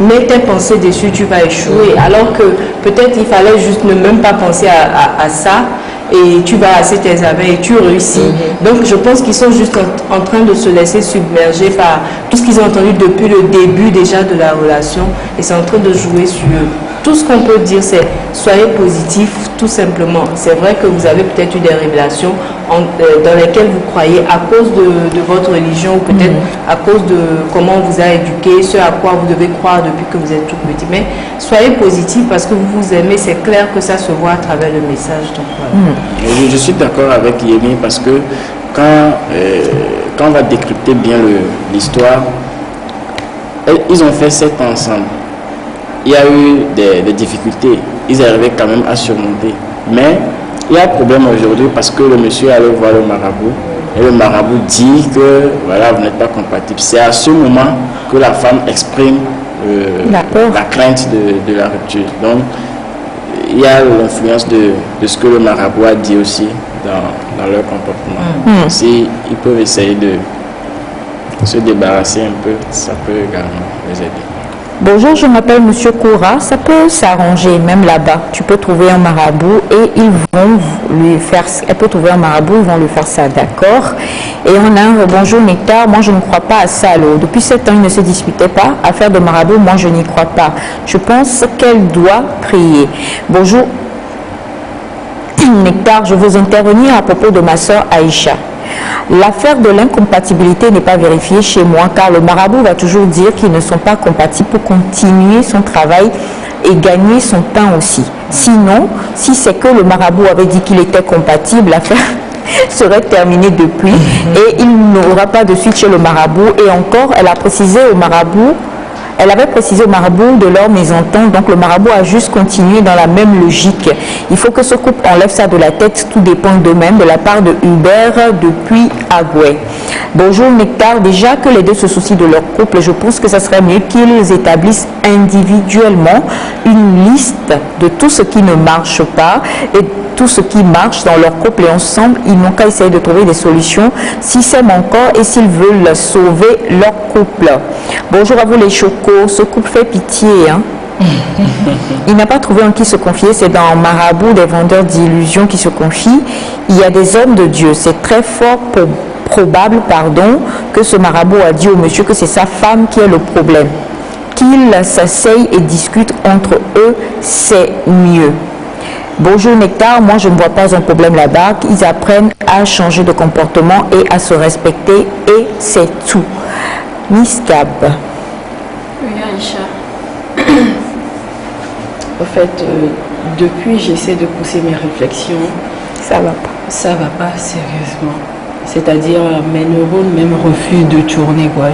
mets tes pensées dessus, tu vas échouer. Alors que peut-être il fallait juste ne même pas penser à ça et tu vas passer tes examens et tu réussis. Donc je pense qu'ils sont juste en train de se laisser submerger par tout ce qu'ils ont entendu depuis le début déjà de la relation et c'est en train de jouer sur eux. Tout ce qu'on peut dire, c'est soyez positifs, tout simplement. C'est vrai que vous avez peut-être eu des révélations dans lesquelles vous croyez à cause de votre religion ou peut-être à cause de comment on vous a éduqué, ce à quoi vous devez croire depuis que vous êtes tout petit. Mais soyez positifs parce que vous vous aimez, c'est clair que ça se voit à travers le message. Donc, voilà. Je suis d'accord avec Yemi parce que quand on va décrypter bien l'histoire, ils ont fait 7 ans ensemble. Il y a eu des difficultés, ils arrivaient quand même à surmonter. Mais il y a un problème aujourd'hui parce que le monsieur allait voir le marabout et le marabout dit que voilà, vous n'êtes pas compatible. C'est à ce moment que la femme exprime la crainte de la rupture. Donc, il y a l'influence de ce que le marabout a dit aussi dans leur comportement. Si ils peuvent essayer de se débarrasser un peu, ça peut également les aider. Bonjour, je m'appelle Monsieur Koura. Ça peut s'arranger, même là-bas. Tu peux trouver un marabout et ils vont lui faire. Elle peut trouver un marabout, ils vont lui faire ça, d'accord. Et on a un bonjour Nectar. Moi, je ne crois pas à ça. Alors, depuis 7 ans, ils ne se disputaient pas. À faire de marabout, moi, je n'y crois pas. Je pense qu'elle doit prier. Bonjour Nectar, je veux intervenir à propos de ma soeur Aïcha. L'affaire de l'incompatibilité n'est pas vérifiée chez moi car le marabout va toujours dire qu'ils ne sont pas compatibles pour continuer son travail et gagner son pain aussi. Sinon, si c'est que le marabout avait dit qu'il était compatible, l'affaire serait terminée depuis et il n'aura pas de suite chez le marabout. Et encore, elle a précisé au marabout, elle avait précisé au marabout de leur mésentente, donc le marabout a juste continué dans la même logique. Il faut que ce couple enlève ça de la tête, tout dépend d'eux-mêmes, de la part de Hubert depuis Agoué. Bonjour Nectar, déjà que les deux se soucient de leur couple, je pense que ça serait mieux qu'ils établissent individuellement une liste de tout ce qui ne marche pas et tout ce qui marche dans leur couple et ensemble, ils n'ont qu'à essayer de trouver des solutions s'ils s'aiment encore et s'ils veulent sauver leur couple. Bonjour à vous les chocos, ce couple fait pitié. Hein? Il n'a pas trouvé en qui se confier, c'est dans Marabout des vendeurs d'illusions qui se confient. Il y a des hommes de Dieu, c'est très fort probable que ce marabout a dit au monsieur que c'est sa femme qui est le problème. Qu'ils s'asseyent et discutent entre eux, c'est mieux. Bonjour Nectar, moi je ne vois pas un problème là-bas, ils apprennent à changer de comportement et à se respecter et c'est tout. Miss Gab. Oui Aïcha. En fait, depuis j'essaie de pousser mes réflexions. Ça va pas. Ça va pas, sérieusement. C'est-à-dire mes neurones même refusent de tourner quoi.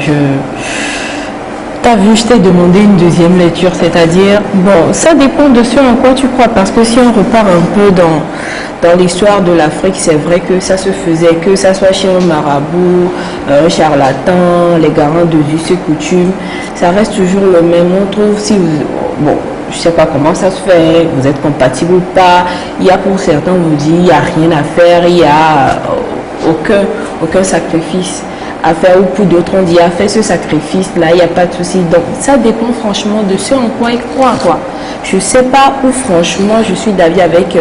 T'as vu, je t'ai demandé une deuxième lecture, c'est-à-dire, bon, ça dépend de ce en quoi tu crois, parce que si on repart un peu dans l'histoire de l'Afrique, c'est vrai que ça se faisait, que ça soit chez un marabout, un charlatan, les garants de us et coutumes, ça reste toujours le même. On trouve si vous, bon, je sais pas comment ça se fait, vous êtes compatible ou pas, il y a pour certains, on vous dit, il n'y a rien à faire, il n'y a aucun sacrifice à faire, ou pour d'autres on dit à faire ce sacrifice là, il n'y a pas de souci. Donc ça dépend franchement de ce en quoi ils croient quoi. Je ne sais pas où franchement je suis d'avis avec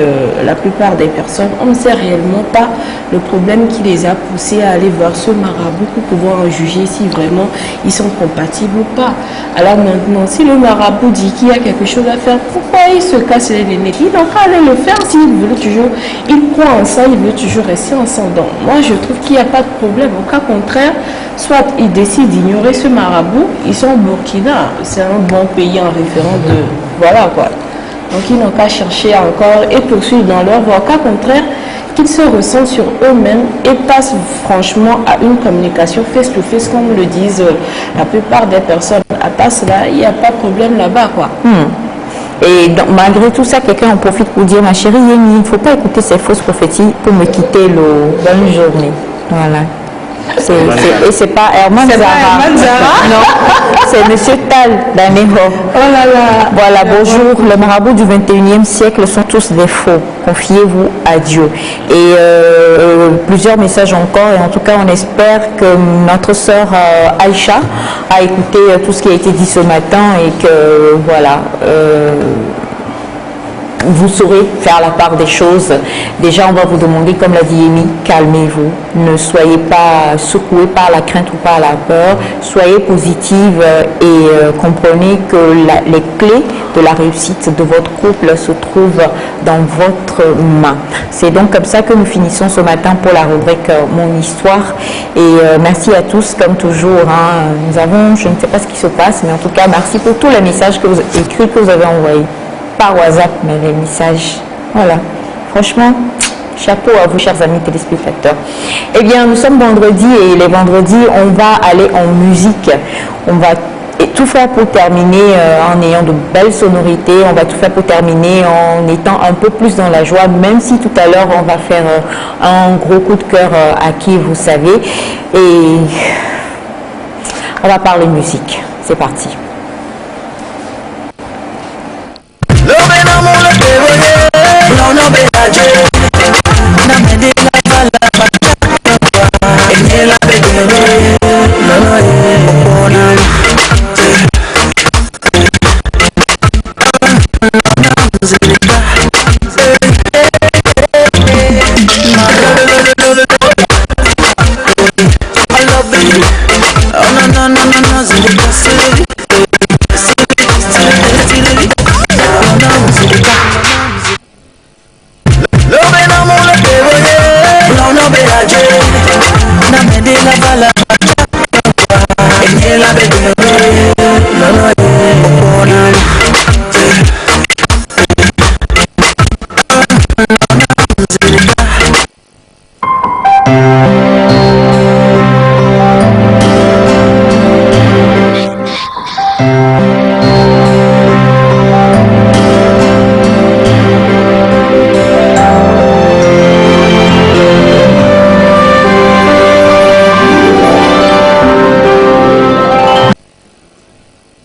la plupart des personnes. On ne sait réellement pas le problème qui les a poussés à aller voir ce marabout pour pouvoir en juger si vraiment ils sont compatibles ou pas. Alors maintenant, si le marabout dit qu'il y a quelque chose à faire, pourquoi il se casse les nez? Il n'a qu'à aller le faire s'il veut toujours, il croit en ça, il veut toujours rester ensemble. Donc moi je trouve qu'il n'y a pas de problème. Au cas contraire, soit ils décident d'ignorer ce marabout, ils sont au Burkina, c'est un bon pays en référence de... Voilà quoi. Donc ils n'ont qu'à chercher encore et poursuivre dans leur voie. Au cas contraire, qu'ils se ressentent sur eux-mêmes et passent franchement à une communication face-to-face, comme le disent la plupart des personnes. À part cela, il n'y a pas de problème là-bas quoi. Et donc, malgré tout ça, quelqu'un en profite pour dire, ma chérie Yémi, il ne faut pas écouter ces fausses prophéties pour me quitter bonne journée. Voilà. Et c'est pas Herman Zara. Non, c'est Monsieur Tal d'Aného. Oh là là. Voilà, bonjour. Les marabouts du 21e siècle sont tous des faux. Confiez-vous à Dieu. Et plusieurs messages encore. Et en tout cas, on espère que notre sœur Aïcha a écouté tout ce qui a été dit ce matin et que voilà. Vous saurez faire la part des choses. Déjà, on va vous demander, comme l'a dit Yémi, calmez-vous. Ne soyez pas secoués par la crainte ou par la peur. Soyez positive et comprenez que les clés de la réussite de votre couple se trouvent dans votre main. C'est donc comme ça que nous finissons ce matin pour la rubrique Mon Histoire. Et merci à tous, comme toujours. Hein. Nous avons, je ne sais pas ce qui se passe, mais en tout cas, merci pour tous les messages écrits que vous avez envoyés. Par WhatsApp, mais les messages, voilà, franchement, chapeau à vous, chers amis téléspectateurs. Eh bien, nous sommes vendredi et les vendredis, on va aller en musique. On va tout faire pour terminer en ayant de belles sonorités. On va tout faire pour terminer en étant un peu plus dans la joie, même si tout à l'heure on va faire un gros coup de cœur à qui vous savez. Et on va parler musique. C'est parti.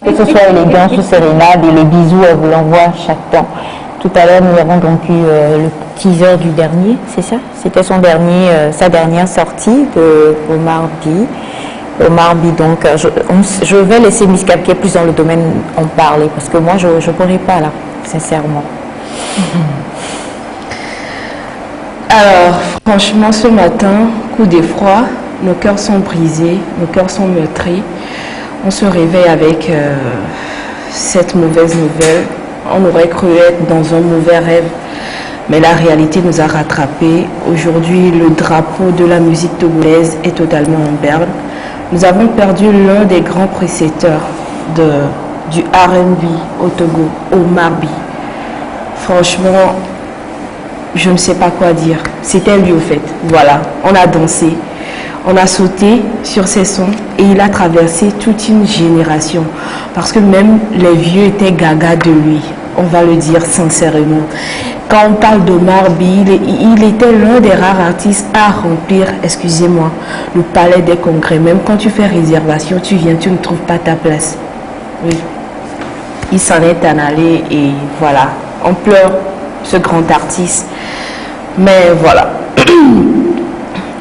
Que ce soit élégance ou sérénade, et le bisou, elle vous l'envoie chaque temps. Tout à l'heure, nous avons donc eu le teaser du dernier, c'est ça? C'était son dernier, sa dernière sortie de Omar B. Omar B, donc je vais laisser Miss Gab qui est plus dans le domaine en parler, parce que moi, je ne pourrais pas là, sincèrement. Alors, franchement, ce matin, coup d'effroi, nos cœurs sont brisés, nos cœurs sont meurtris. On se réveille avec cette mauvaise nouvelle. On aurait cru être dans un mauvais rêve, mais la réalité nous a rattrapés. Aujourd'hui, le drapeau de la musique togolaise est totalement en berne. Nous avons perdu l'un des grands précepteurs du R&B au Togo, Omar B. Franchement, je ne sais pas quoi dire. C'était lui au fait. Voilà, on a dansé. On a sauté sur ses sons et il a traversé toute une génération. Parce que même les vieux étaient gaga de lui. On va le dire sincèrement. Quand on parle d'Omar B, il était l'un des rares artistes à remplir, excusez-moi, le palais des congrès. Même quand tu fais réservation, tu viens, tu ne trouves pas ta place. Oui. Il s'en est en allé et voilà. On pleure ce grand artiste. Mais voilà.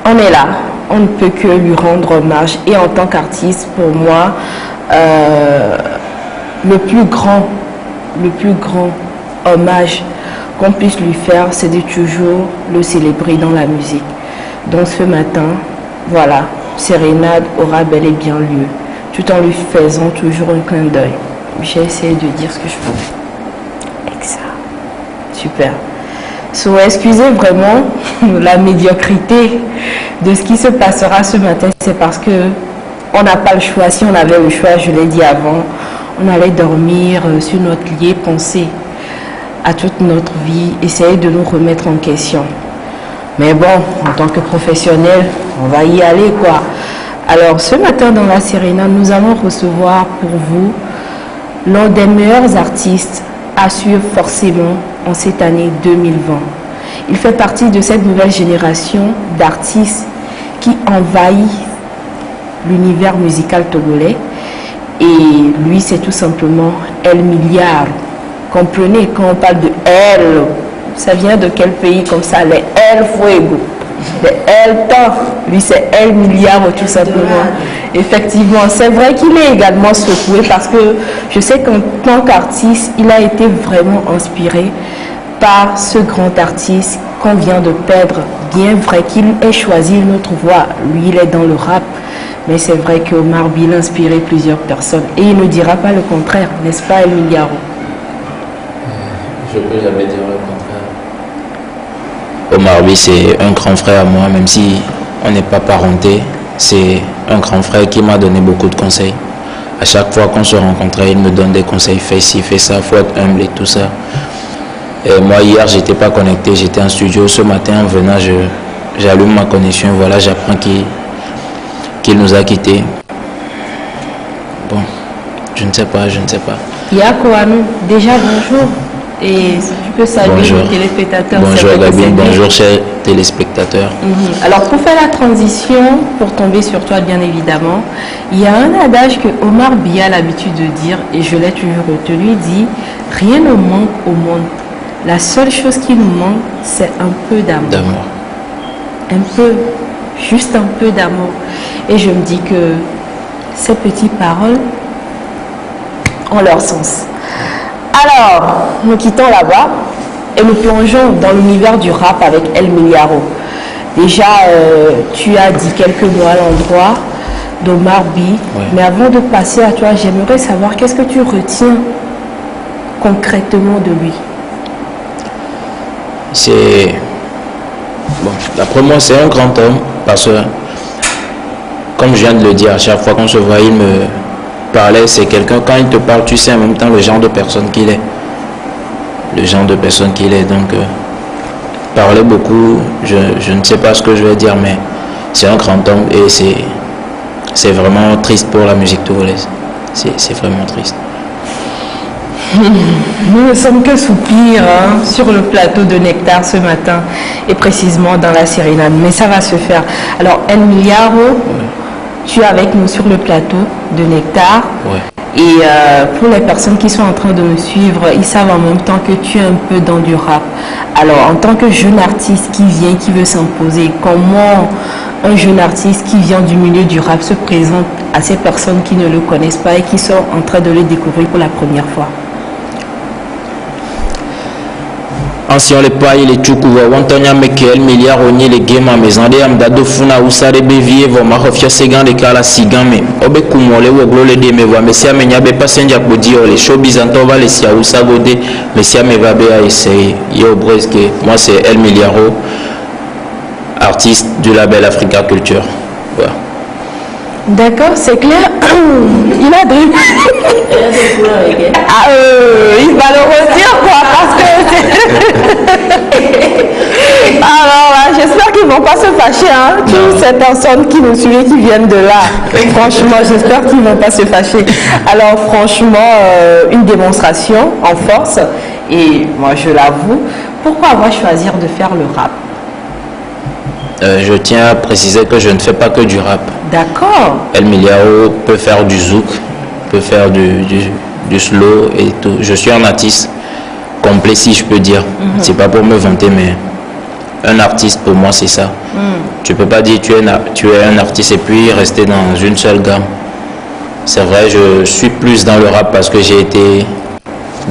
On est là. On ne peut que lui rendre hommage. Et en tant qu'artiste, pour moi, le plus grand hommage qu'on puisse lui faire, c'est de toujours le célébrer dans la musique. Donc ce matin, voilà, Sérénade aura bel et bien lieu, tout en lui faisant toujours un clin d'œil. J'ai essayé de dire ce que je peux. Exact. Super. So, excusez vraiment la médiocrité de ce qui se passera ce matin. C'est parce que on n'a pas le choix. Si on avait le choix, je l'ai dit avant, on allait dormir sur notre lit, penser à toute notre vie, essayer de nous remettre en question. Mais bon, en tant que professionnel, on va y aller quoi. Alors ce matin dans la Sérénade, nous allons recevoir pour vous l'un des meilleurs artistes à suivre forcément en cette année 2020. Il fait partie de cette nouvelle génération d'artistes qui envahit l'univers musical togolais. Et lui, c'est tout simplement El Milliard. Comprenez, quand on parle de El, ça vient de quel pays comme ça? Les El Fuego, les El Temps. Lui, c'est El Milliard tout simplement. Effectivement, c'est vrai qu'il est également secoué parce que je sais qu'en tant qu'artiste, il a été vraiment inspiré par ce grand artiste qu'on vient de perdre. Bien vrai qu'il ait choisi une autre voie. Lui, il est dans le rap. Mais c'est vrai que Omar B a inspiré plusieurs personnes. Et il ne dira pas le contraire, n'est-ce pas, El Milliaro? Je ne peux jamais dire le contraire. Omar B, c'est un grand frère à moi, même si on n'est pas parenté. C'est un grand frère qui m'a donné beaucoup de conseils. À chaque fois qu'on se rencontrait, il me donne des conseils. Fais ci, fais ça, faut être humble et tout ça. Et moi, hier, j'étais pas connecté, j'étais en studio. Ce matin, en venant, j'allume ma connexion. Voilà, j'apprends qu'il nous a quittés. Bon, Je ne sais pas. Yakoano, déjà bonjour. Et si tu peux saluer les téléspectateurs. Bonjour Gabi, bonjour chers téléspectateurs. Alors pour faire la transition, pour tomber sur toi bien évidemment, il y a un adage que Omar Bi a l'habitude de dire, et je l'ai toujours retenu, il dit « Rien ne manque au monde. La seule chose qui nous manque, c'est un peu d'amour. » Un peu, juste un peu d'amour. Et je me dis que ces petites paroles ont leur sens. Alors, nous quittons là-bas et nous plongeons dans l'univers du rap avec El Miliaro. Déjà, tu as dit quelques mots à l'endroit d'Omar Bi, mais avant de passer à toi, j'aimerais savoir qu'est-ce que tu retiens concrètement de lui. D'après moi, c'est un grand homme parce que, comme je viens de le dire, à chaque fois qu'on se voit, il me parlait, c'est quelqu'un, quand il te parle, tu sais en même temps le genre de personne qu'il est. Donc, parlait beaucoup, je ne sais pas ce que je vais dire, mais c'est un grand homme et c'est vraiment triste pour la musique togolaise. C'est vraiment triste. Nous ne sommes que soupirs sur le plateau de Nectar ce matin et précisément dans la sérénade, mais ça va se faire. Alors El Miliaro, tu es avec nous sur le plateau de Nectar. Et pour les personnes qui sont en train de me suivre, ils savent en même temps que tu es un peu dans du rap. Alors en tant que jeune artiste qui veut s'imposer, comment un jeune artiste qui vient du milieu du rap se présente à ces personnes qui ne le connaissent pas et qui sont en train de le découvrir pour la première fois? Ancien les pailles les choukou wantonya mekel milliard oni les game à maison de amdado funa usare bevie vo ma hofia segan de kala sigame obe kumole wo glole de me vo mesia menya be passenger bodi les showbiz antova les sia usagode mesia me va be a essayer yo breske moi c'est El Miliaro, artiste du label Africa Culture. Voilà. D'accord, c'est clair. Il a des... il va le redire quoi, parce que... Alors là, j'espère qu'ils ne vont pas se fâcher, hein. Toutes ces personnes qui nous suivent, qui viennent de là. Franchement, j'espère qu'ils ne vont pas se fâcher. Alors franchement, une démonstration en force. Et moi, je l'avoue, pourquoi avoir choisi de faire le rap? Je tiens à préciser que je ne fais pas que du rap. D'accord. El Miliaro peut faire du zouk, peut faire du slow et tout. Je suis un artiste complet, si je peux dire. C'est pas pour me vanter, mais un artiste pour moi c'est ça. Tu peux pas dire tu es un artiste et puis rester dans une seule gamme. C'est vrai, je suis plus dans le rap parce que j'ai été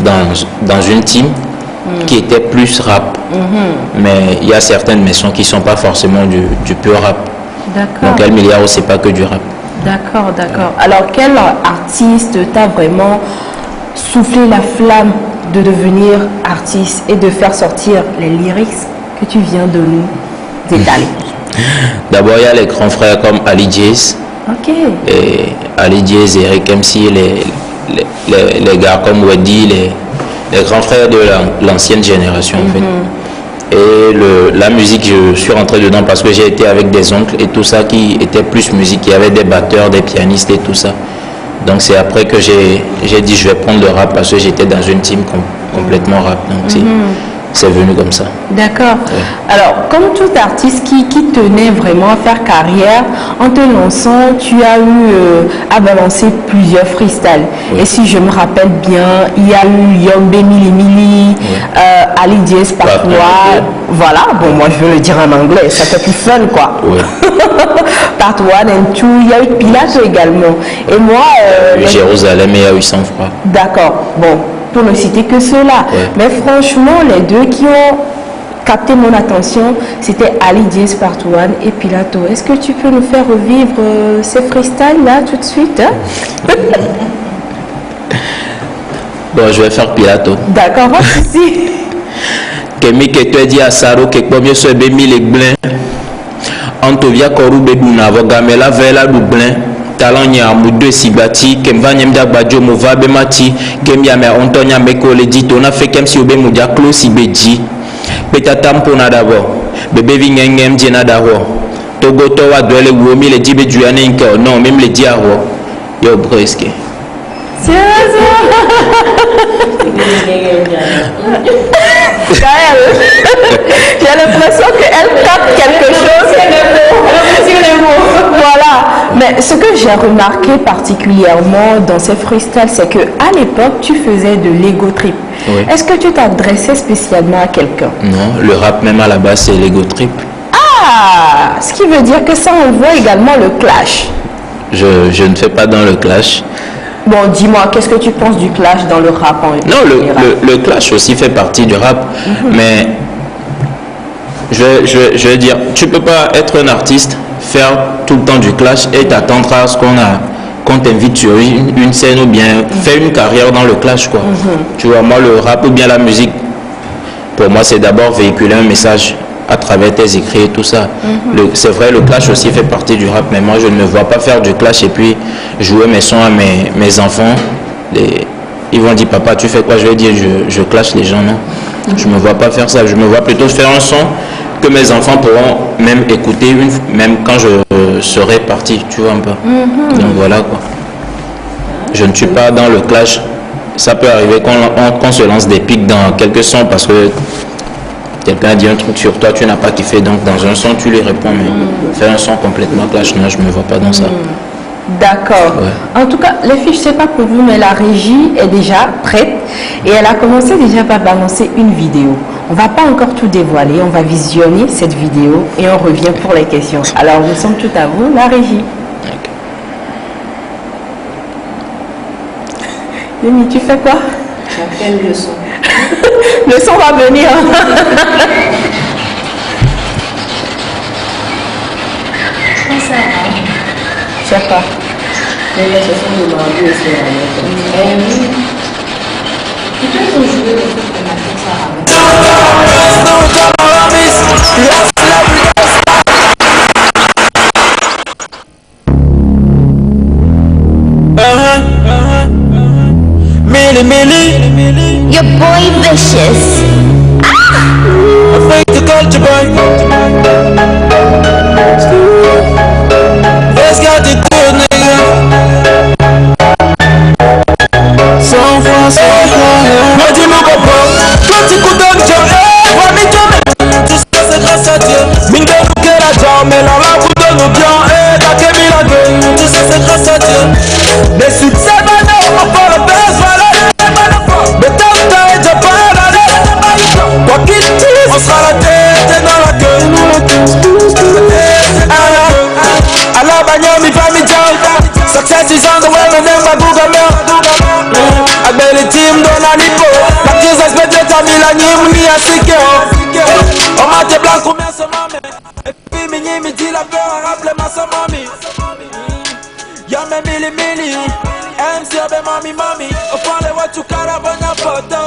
dans une team qui était plus rap. Mais il y a certaines maisons qui ne sont pas forcément du pur rap. D'accord. Donc El Miliaro, c'est pas que du rap. D'accord. Alors quel artiste t'a vraiment soufflé la flamme de devenir artiste et de faire sortir les lyrics que tu viens de nous détailler? D'abord, il y a les grands frères comme Ali Jazz. Ok. Et Ali Jazz et Eric MC, les gars comme Weddy, les grands frères de l'ancienne génération en fait. Et la musique, je suis rentré dedans parce que j'ai été avec des oncles et tout ça qui était plus musique. Il y avait des batteurs, des pianistes et tout ça. Donc c'est après que j'ai dit je vais prendre le rap parce que j'étais dans une team complètement rap. Donc c'est venu comme ça. D'accord. Alors, comme tout artiste qui tenait vraiment à faire carrière, en te lançant, tu as eu à balancer plusieurs freestyles. Et si je me rappelle bien, il y a eu Yombe Mili, Ali Jazz Patois. Voilà, bon, moi je veux le dire en anglais, ça fait plus fun quoi. Patois, Nentou, il y a eu Pilato également. Et moi. Jérusalem et il y a eu Sans Froid. D'accord, bon. Pour ne citer que ceux-là. Mais franchement, les deux qui ont capté mon attention, c'était Ali Jazz Partouane et Pilato. Est-ce que tu peux nous faire revivre ces freestyles-là tout de suite Bon, je vais faire Pilato. D'accord, si. Kemi que tu as dit à Saro que comme je suis bémi les blins, Antovia Korube Dunavo Gamela Vela Dublin. Talanya Moudou Sibati, Kemvanyem Dagbajo Mova Bemati, Kemiame Antonia Meko le dit, on a fait comme si Obe Moudia Klo Sibeji, Petatam Pona d'abord, Bébé Vingengem Djena d'abord, Togo Towa Dwele Womi le Dibe Duane Inka, non, même le Diaro, Yo Breske. C'est J'ai l'impression qu'elle capte quelque chose. Voilà. Mais ce que j'ai remarqué particulièrement dans ces freestyles, c'est qu'à l'époque, tu faisais de l'ego trip. Oui. Est-ce que tu t'adressais spécialement à quelqu'un? Non, le rap même à la base c'est l'ego trip. Ah, ce qui veut dire que ça envoie également le clash. Je ne fais pas dans le clash. Bon, dis-moi, qu'est-ce que tu penses du clash dans le rap en Non, général? le clash aussi fait partie du rap. Mais je vais dire, tu peux pas être un artiste, faire tout le temps du clash et t'attendre à ce qu'on t'invite sur une scène ou bien faire une carrière dans le clash, quoi. Tu vois, moi, le rap ou bien la musique, pour moi, c'est d'abord véhiculer un message à travers tes écrits et tout ça. C'est vrai, le clash aussi fait partie du rap, mais moi, je ne me vois pas faire du clash et puis jouer mes sons à mes enfants. Ils vont dire, papa, tu fais quoi? Je vais dire, je clash les gens, non. Je ne me vois pas faire ça. Je me vois plutôt faire un son que mes enfants pourront même écouter, même quand je serai parti, tu vois un peu. Donc voilà, quoi. Je ne suis pas dans le clash. Ça peut arriver qu'on se lance des pics dans quelques sons parce que quelqu'un dit un truc sur toi, tu n'as pas kiffé, donc dans un son, tu lui réponds, mais faire un son complètement clash, non, je ne me vois pas dans ça. D'accord. Ouais. En tout cas, les filles, je ne sais pas pour vous, mais la régie est déjà prête et elle a commencé déjà par balancer une vidéo. On ne va pas encore tout dévoiler, on va visionner cette vidéo et on revient pour les questions. Alors, nous sommes tout à vous, la régie. Yumi, tu fais quoi? J'appelle le son. Le son va venir. Je sais pas. Mais la chanson de Marabou est sur la lettre. Peut-être qu'on jouait le fait de la Your boy vicious. Afraid to culture boy. Let's get it good, nigga. Sans français, moi dis-moi papa. Quand tu coups d'un job, va m'y tomber. Tout ça c'est grâce à Dieu. Mine de nous qu'elle a déjà, mais là la vous donne bien. T'as qu'à mis la gueule. Tout ça c'est grâce à Dieu. Les succès maintenant, on va le best, voilà. Mais tant que t'as déjà pas la quoi qu'il dise, on sera la tête dans la gueule. À la bagnole, mi va mi down. Success is on the way, mais même pas Google Mail. I bet the team don't have nipo. La crise est spéciale, t'as mis la nuit, mi a siké. On m'a été blanc, combien c'est mamie. Et puis mi dit la peur, rappelez-moi sa mamie. Y'a mes mili. MC abe mami. Au point les voix, tu caravane à photo.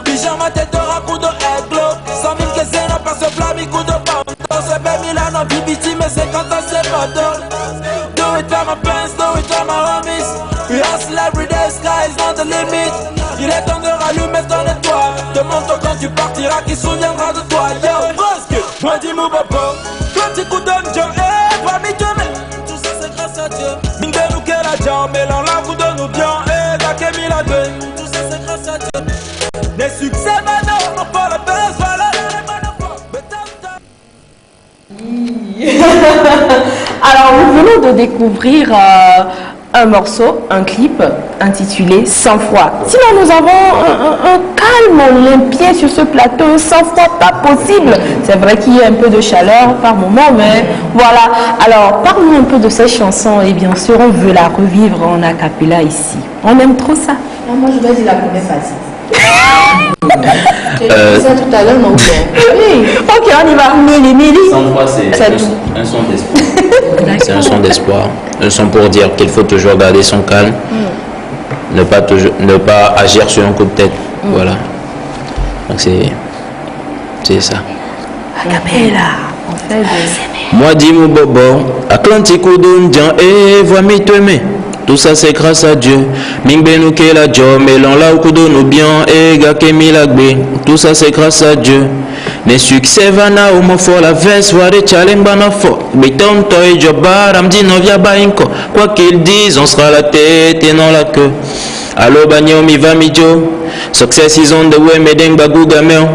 Pyjama tête de racudo éclos. 100 000 que c'est non pas ce flammy coup de bando. C'est bien Milan en BBT mais c'est quand on s'est photo. Do it for my pants, do it for my homies. We hustle every day, sky is not the limit. Il est temps de rallumer ton étoile. Demande-toi quand tu partiras qui souviendra de toi. Yo, presque, moi dis-moi papa. Quand tu coups d'un job, famille de mec. Tout ça c'est grâce à Dieu. Mine de nous qu'elle a déjà, mais l'on la vous donne bien. T'as qu'à mis la gueule. Tout ça c'est grâce à Dieu. Les succès maintenant, on pas la baisse, voilà. Alors, nous venons de découvrir un morceau, un clip intitulé 100 fois. Sinon, nous avons un calme olympien sur ce plateau, 100 fois pas possible. C'est vrai qu'il y a un peu de chaleur par moment, mais voilà. Alors, parle-nous un peu de ces chansons et bien sûr, on veut la revivre en a cappella ici. On aime trop ça. Moi, je dois dire la première partie. J'ai dit ça tout à l'heure, non? Oui, ok, on y va. Mili. 100 fois, c'est un son d'espoir. C'est un son d'espoir. Un son pour dire qu'il faut toujours garder son calme. Ne pas agir sur un coup de tête. Voilà. Donc c'est ça. Acapella. On fait Moi dis mon bobo, Atlantique ou Dundian, vois mi te me. Tout ça c'est grâce à Dieu. Mingbe ke la jo, mais l'on la ou nous bien, ga ke mi la gbe. Tout ça c'est grâce à Dieu. Les succès vana ou mo fo la veste, voir des challenges bana fo. Beton toy jobar, amdi no via bainko. Quoi qu'ils disent, on sera la tête et non la queue. Allo bagno mi va mi jo. Success is on the way, medeng bagu gamel.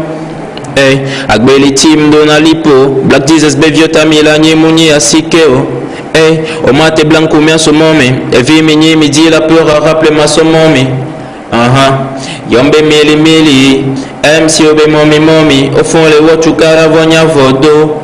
Hey, agbeli team donalipo. Black Jesus beviota milani muni asikeo. Hey, au mate blanc combien ce moment? Evi mini midi la peur à rappeler ma sommami. Yombe mili mili. MC obe momi. Au fond les watchou caravonia vodo.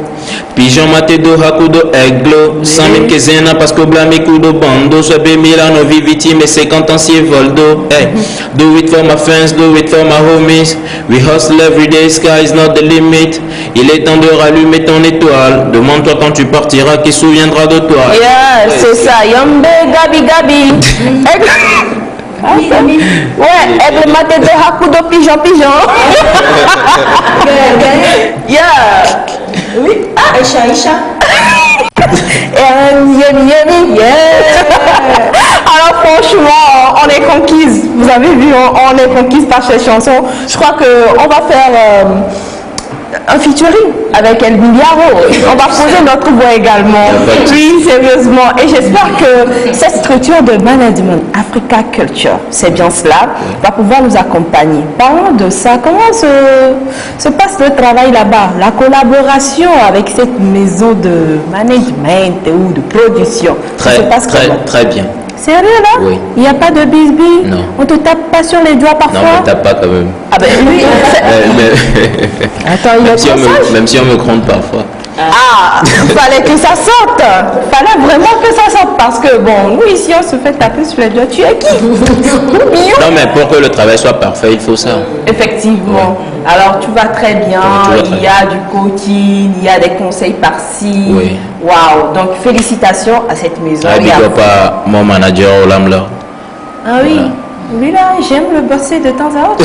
Pigeon mate do hakudo eglo. 100 000 kezena parce que blami kudo bando. Sobe milano viviti mais 50 ans si voldo. Hey, do it for my friends, do it for my homies. We hustle every day, sky is not the limit. Il est temps de rallumer ton étoile. Demande-toi quand tu partiras qui se souviendra de toi. Yeah, c'est ça. Yombe gabi. Ouais, aigle maté de hakudo pigeon. Yeah. Oui. Aïcha. Yemi. Yeah. Alors franchement, on est conquise. Vous avez vu, on est conquise par cette chanson. Je crois qu'on va faire un featuring avec El Miliaro. On va poser notre voix également. Oui, sérieusement. Et j'espère que cette structure de management Africa Culture, c'est bien cela, va pouvoir nous accompagner. Parlons de ça. Comment se passe le travail là-bas? La collaboration avec cette maison de management ou de production. Très bien. Sérieux là? Oui. Il n'y a pas de bisbis? Non. On te tape pas sur les doigts parfois? Non, on me tape pas quand même. Ah ben lui, attends, il est même si on me gronde parfois. Ah, fallait que ça sorte. Fallait vraiment que ça sorte parce que bon, nous ici on se fait taper sur les doigts. Tu es qui? Non, mais pour que le travail soit parfait, il faut ça. Effectivement. Ouais. Alors tu vas très bien. Il y a du coaching, il y a des conseils par-ci. Oui. Waouh. Donc félicitations à cette maison. Ah, big up à mon manager Olam là. Ah oui. Voilà. Lui là, j'aime le bosser de temps à autre.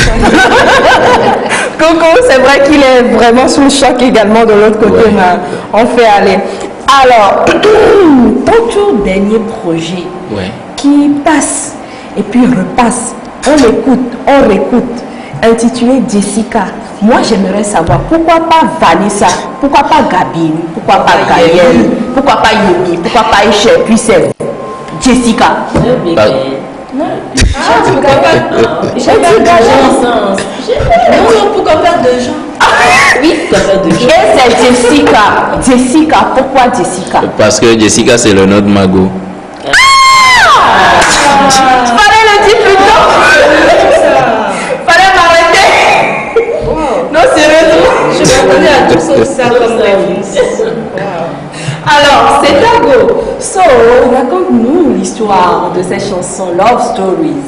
Coco, c'est vrai qu'il est vraiment sous le choc également de l'autre côté, mais on fait aller. Alors, ton tout dernier projet qui passe et puis repasse, on l'écoute, on réécoute, intitulé Jessica. Moi, j'aimerais savoir pourquoi pas Vanessa, pourquoi pas Gabine, pourquoi pas Gaëlle, pourquoi pas Yobi, pourquoi pas Isha, puis c'est Jessica. Non. Pourquoi pas pourquoi pas de gens? Oui, et c'est Jessica. Jessica, pourquoi Jessica? Parce que Jessica, c'est le nom de Mago. Fallait le dire plus tôt. Fallait m'arrêter. Non, sérieusement. Je m'attendais à tout ça comme réponse. Alors, c'est Tago. So, raconte-nous l'histoire de cette chanson Love Stories.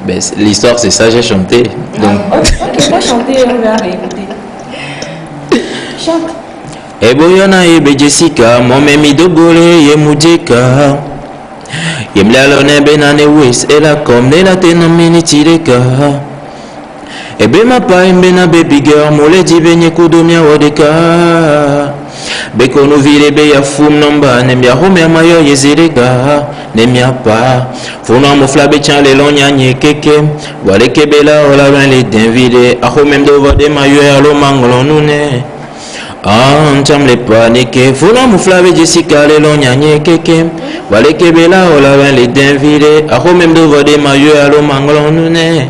Ben, l'histoire, c'est ça, j'ai chanté. Donc... Ok, pas chanter, on va réécouter. Chante. Eboyona ebe Jessica, momemi dogole ye mujeka. Yemlalo benane wis ela kom ne la tenomini tireka. Ebe mapa mbena baby girl mole dibenye kudomia wodeka. Beko no vile be ya fum nomba nemia home mayo yezirega nemia pa fona mo flabe chan le lonya nyekeke wale kebela ola ben le denvide a home do vade mayo alo mangolo nune cham le panike fona mo flabe Jessica le lonya nyekeke wale kebela ola ben le denvide a home do vade mayo alo mangolo nune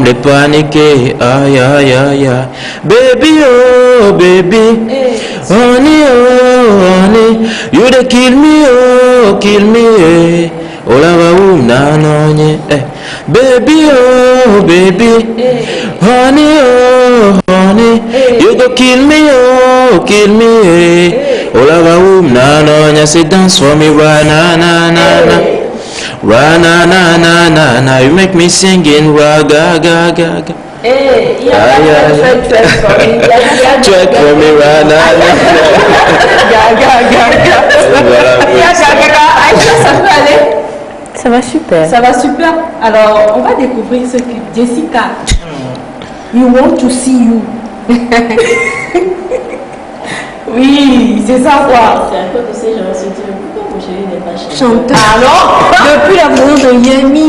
le paniqué, aïe aïe aïe, baby oh baby, honey oh honey, you dey kill me, oh la va na no baby oh baby, honey oh honey, you go kill me, oh la va na no say dance for me right na. Ra na na na na na, you make me singing ra ga ga ga ga. Hey, il y a Check for me ra na na. Ga ga ga ga. Aïcha, ça peut aller? Ça va super. Ça va super. Alors, on va découvrir ce que Jessica. You want to see you. Oui, c'est ça quoi. C'est à quoi que ces gens se disent pourquoi mon chéri n'est pas chanteur? Chanteur. Alors, depuis la présence de Yemi.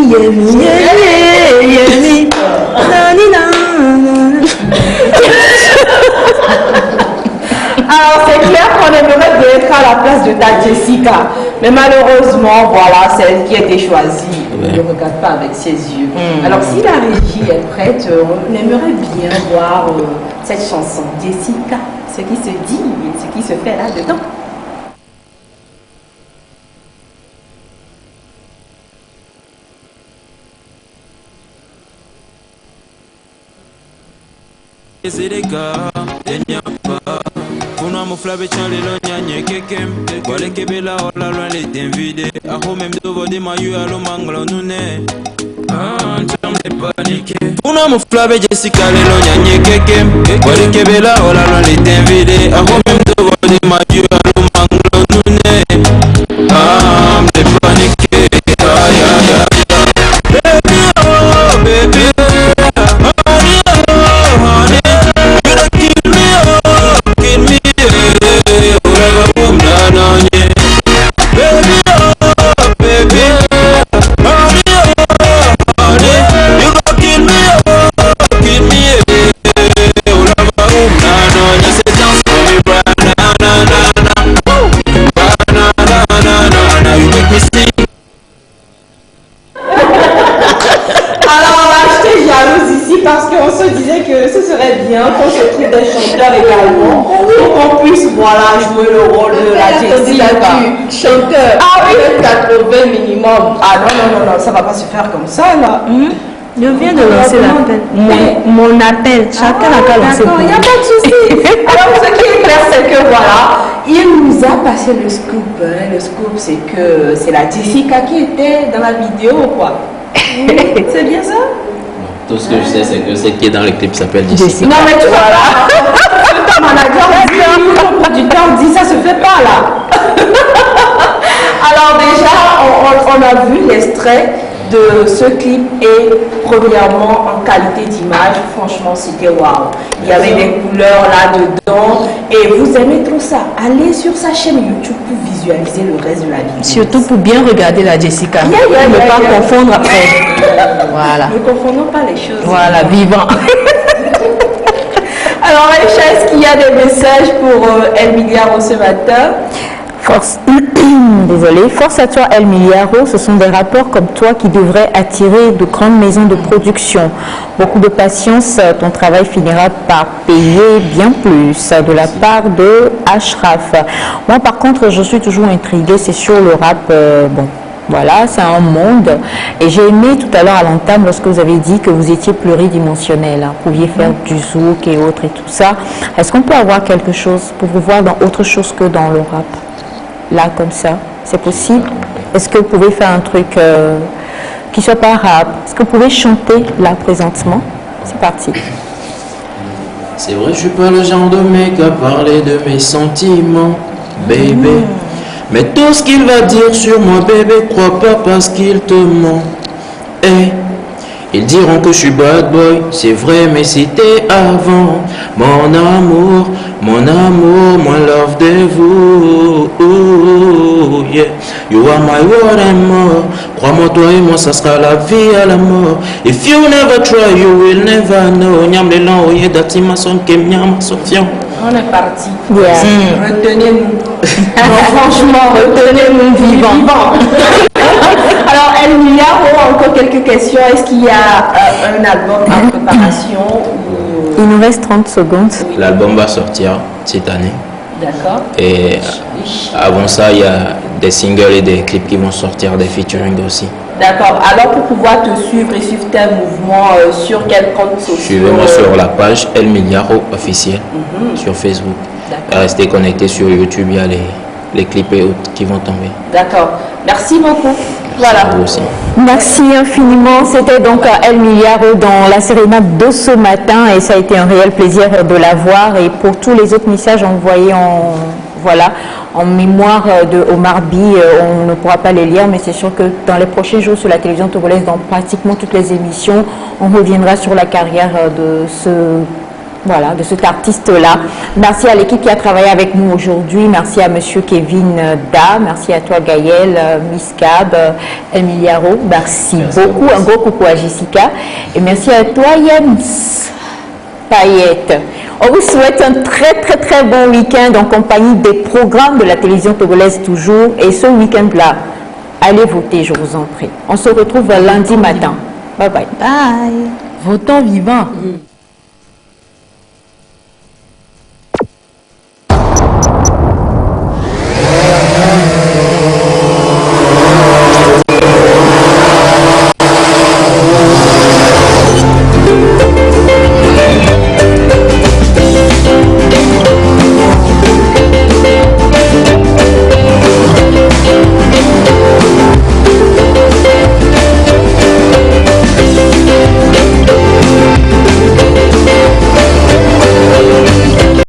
Alors, c'est clair qu'on aimerait bien être à la place de ta Jessica. Mais malheureusement, voilà, c'est elle qui a été choisie. il ne regarde pas avec ses yeux. Alors, si la régie est prête, on aimerait bien voir cette chanson, Jessica, ce qui se dit et ce qui se fait là-dedans. Kuna muflabe chale lo nyanye kekem Wale kebela ola loin les t'invide Aho même dovo de mayu alo manglo nune Cham de panique Kuna muflabe Jessica le lo nyanye kekem Wale kebela ola loin les t'invide Aho même dovo de mayu alo manglo nune de panique Ay ay ay Baby oh baby Qu'on se trouve des chanteurs également pour qu'on puisse jouer le rôle de la Jessica. Chanteur, ah oui, 80 minimum. Ah non, ça va pas se faire comme ça là. Je viens de lancer l'appel. Mon appel, chacun a qu'à lancer. D'accord, il n'y a pas de souci. Alors ce qui est clair, c'est que voilà, il nous a passé le scoop. Le scoop, c'est que c'est la Jessica qui était dans la vidéo, quoi. C'est bien ça? Tout ce que je sais, c'est que celle qui est dans le clip s'appelle Jessica. Non, mais tu vois là, ton manager dit, ton producteur dit, ça se fait pas là. Alors déjà, on a vu l'extrait de ce clip et premièrement en qualité d'image, franchement c'était waouh. Il y avait des couleurs là-dedans et vous aimez trop ça. Allez sur sa chaîne YouTube pour visualiser le reste de la vidéo. Surtout pour bien regarder la Jessica. Ne pas confondre après. Voilà. Ne confondons pas les choses. Voilà, vivant. Alors Aïcha, est-ce qu'il y a des messages pour El Miliaro ce matin? Désolée, force à toi El Miliaro, ce sont des rappeurs comme toi qui devraient attirer de grandes maisons de production. Beaucoup de patience, ton travail finira par payer bien plus de la part de Ashraf. Moi par contre, je suis toujours intriguée, c'est sur le rap, bon. Voilà, c'est un monde. Et j'ai aimé tout à l'heure à l'entame lorsque vous avez dit que vous étiez pluridimensionnel, hein, pouviez faire du zouk et autres et tout ça. Est-ce qu'on peut avoir quelque chose pour vous voir dans autre chose que dans le rap? Là, comme ça, c'est possible? Est-ce que vous pouvez faire un truc qui soit pas rap? Est-ce que vous pouvez chanter là présentement? C'est parti. C'est vrai, je suis pas le genre de mec à parler de mes sentiments, baby. Mais tout ce qu'il va dire sur moi, bébé, crois pas parce qu'il te ment. Hey. Ils diront que je suis bad boy, c'est vrai, mais c'était avant. Mon amour, moi love de vous. Ooh, yeah. You are my word and more. Crois-moi, toi et moi, ça sera la vie à la mort. If you never try, you will never know. Nyam le lan oye dati ma son kem nyam sofian. On est parti. Yeah. Retenez-nous. Non, franchement, retenez-nous vivants. Alors, El Miliaro, encore quelques questions. Est-ce qu'il y a un album en préparation ou... Il nous reste 30 secondes. L'album va sortir cette année. D'accord. Et avant ça, il y a des singles et des clips qui vont sortir, des featuring aussi. D'accord. Alors, pour pouvoir te suivre et suivre tes mouvements, sur quel compte social? Suivez-moi sur la page El Miliaro officiel sur Facebook. Restez connectés sur YouTube, il y a les clips et autres qui vont tomber. D'accord. Merci beaucoup. Voilà. Vous aussi. Merci infiniment. C'était donc El Miliaro dans la sérénade de ce matin et ça a été un réel plaisir de la voir. Et pour tous les autres messages envoyés en mémoire de Omar By, on ne pourra pas les lire, mais c'est sûr que dans les prochains jours sur la télévision togolaise, dans pratiquement toutes les émissions, on reviendra sur la carrière de cet artiste-là. Merci à l'équipe qui a travaillé avec nous aujourd'hui. Merci à monsieur Kevin Da. Merci à toi Gaël, Miss Cab, El Miliaro. Merci beaucoup. Un gros coucou à Jessica. Et merci à toi Yams Payette. On vous souhaite un très bon week-end en compagnie des programmes de la télévision togolaise toujours. Et ce week-end-là, allez voter, je vous en prie. On se retrouve lundi matin. Bye bye. Votons vivant.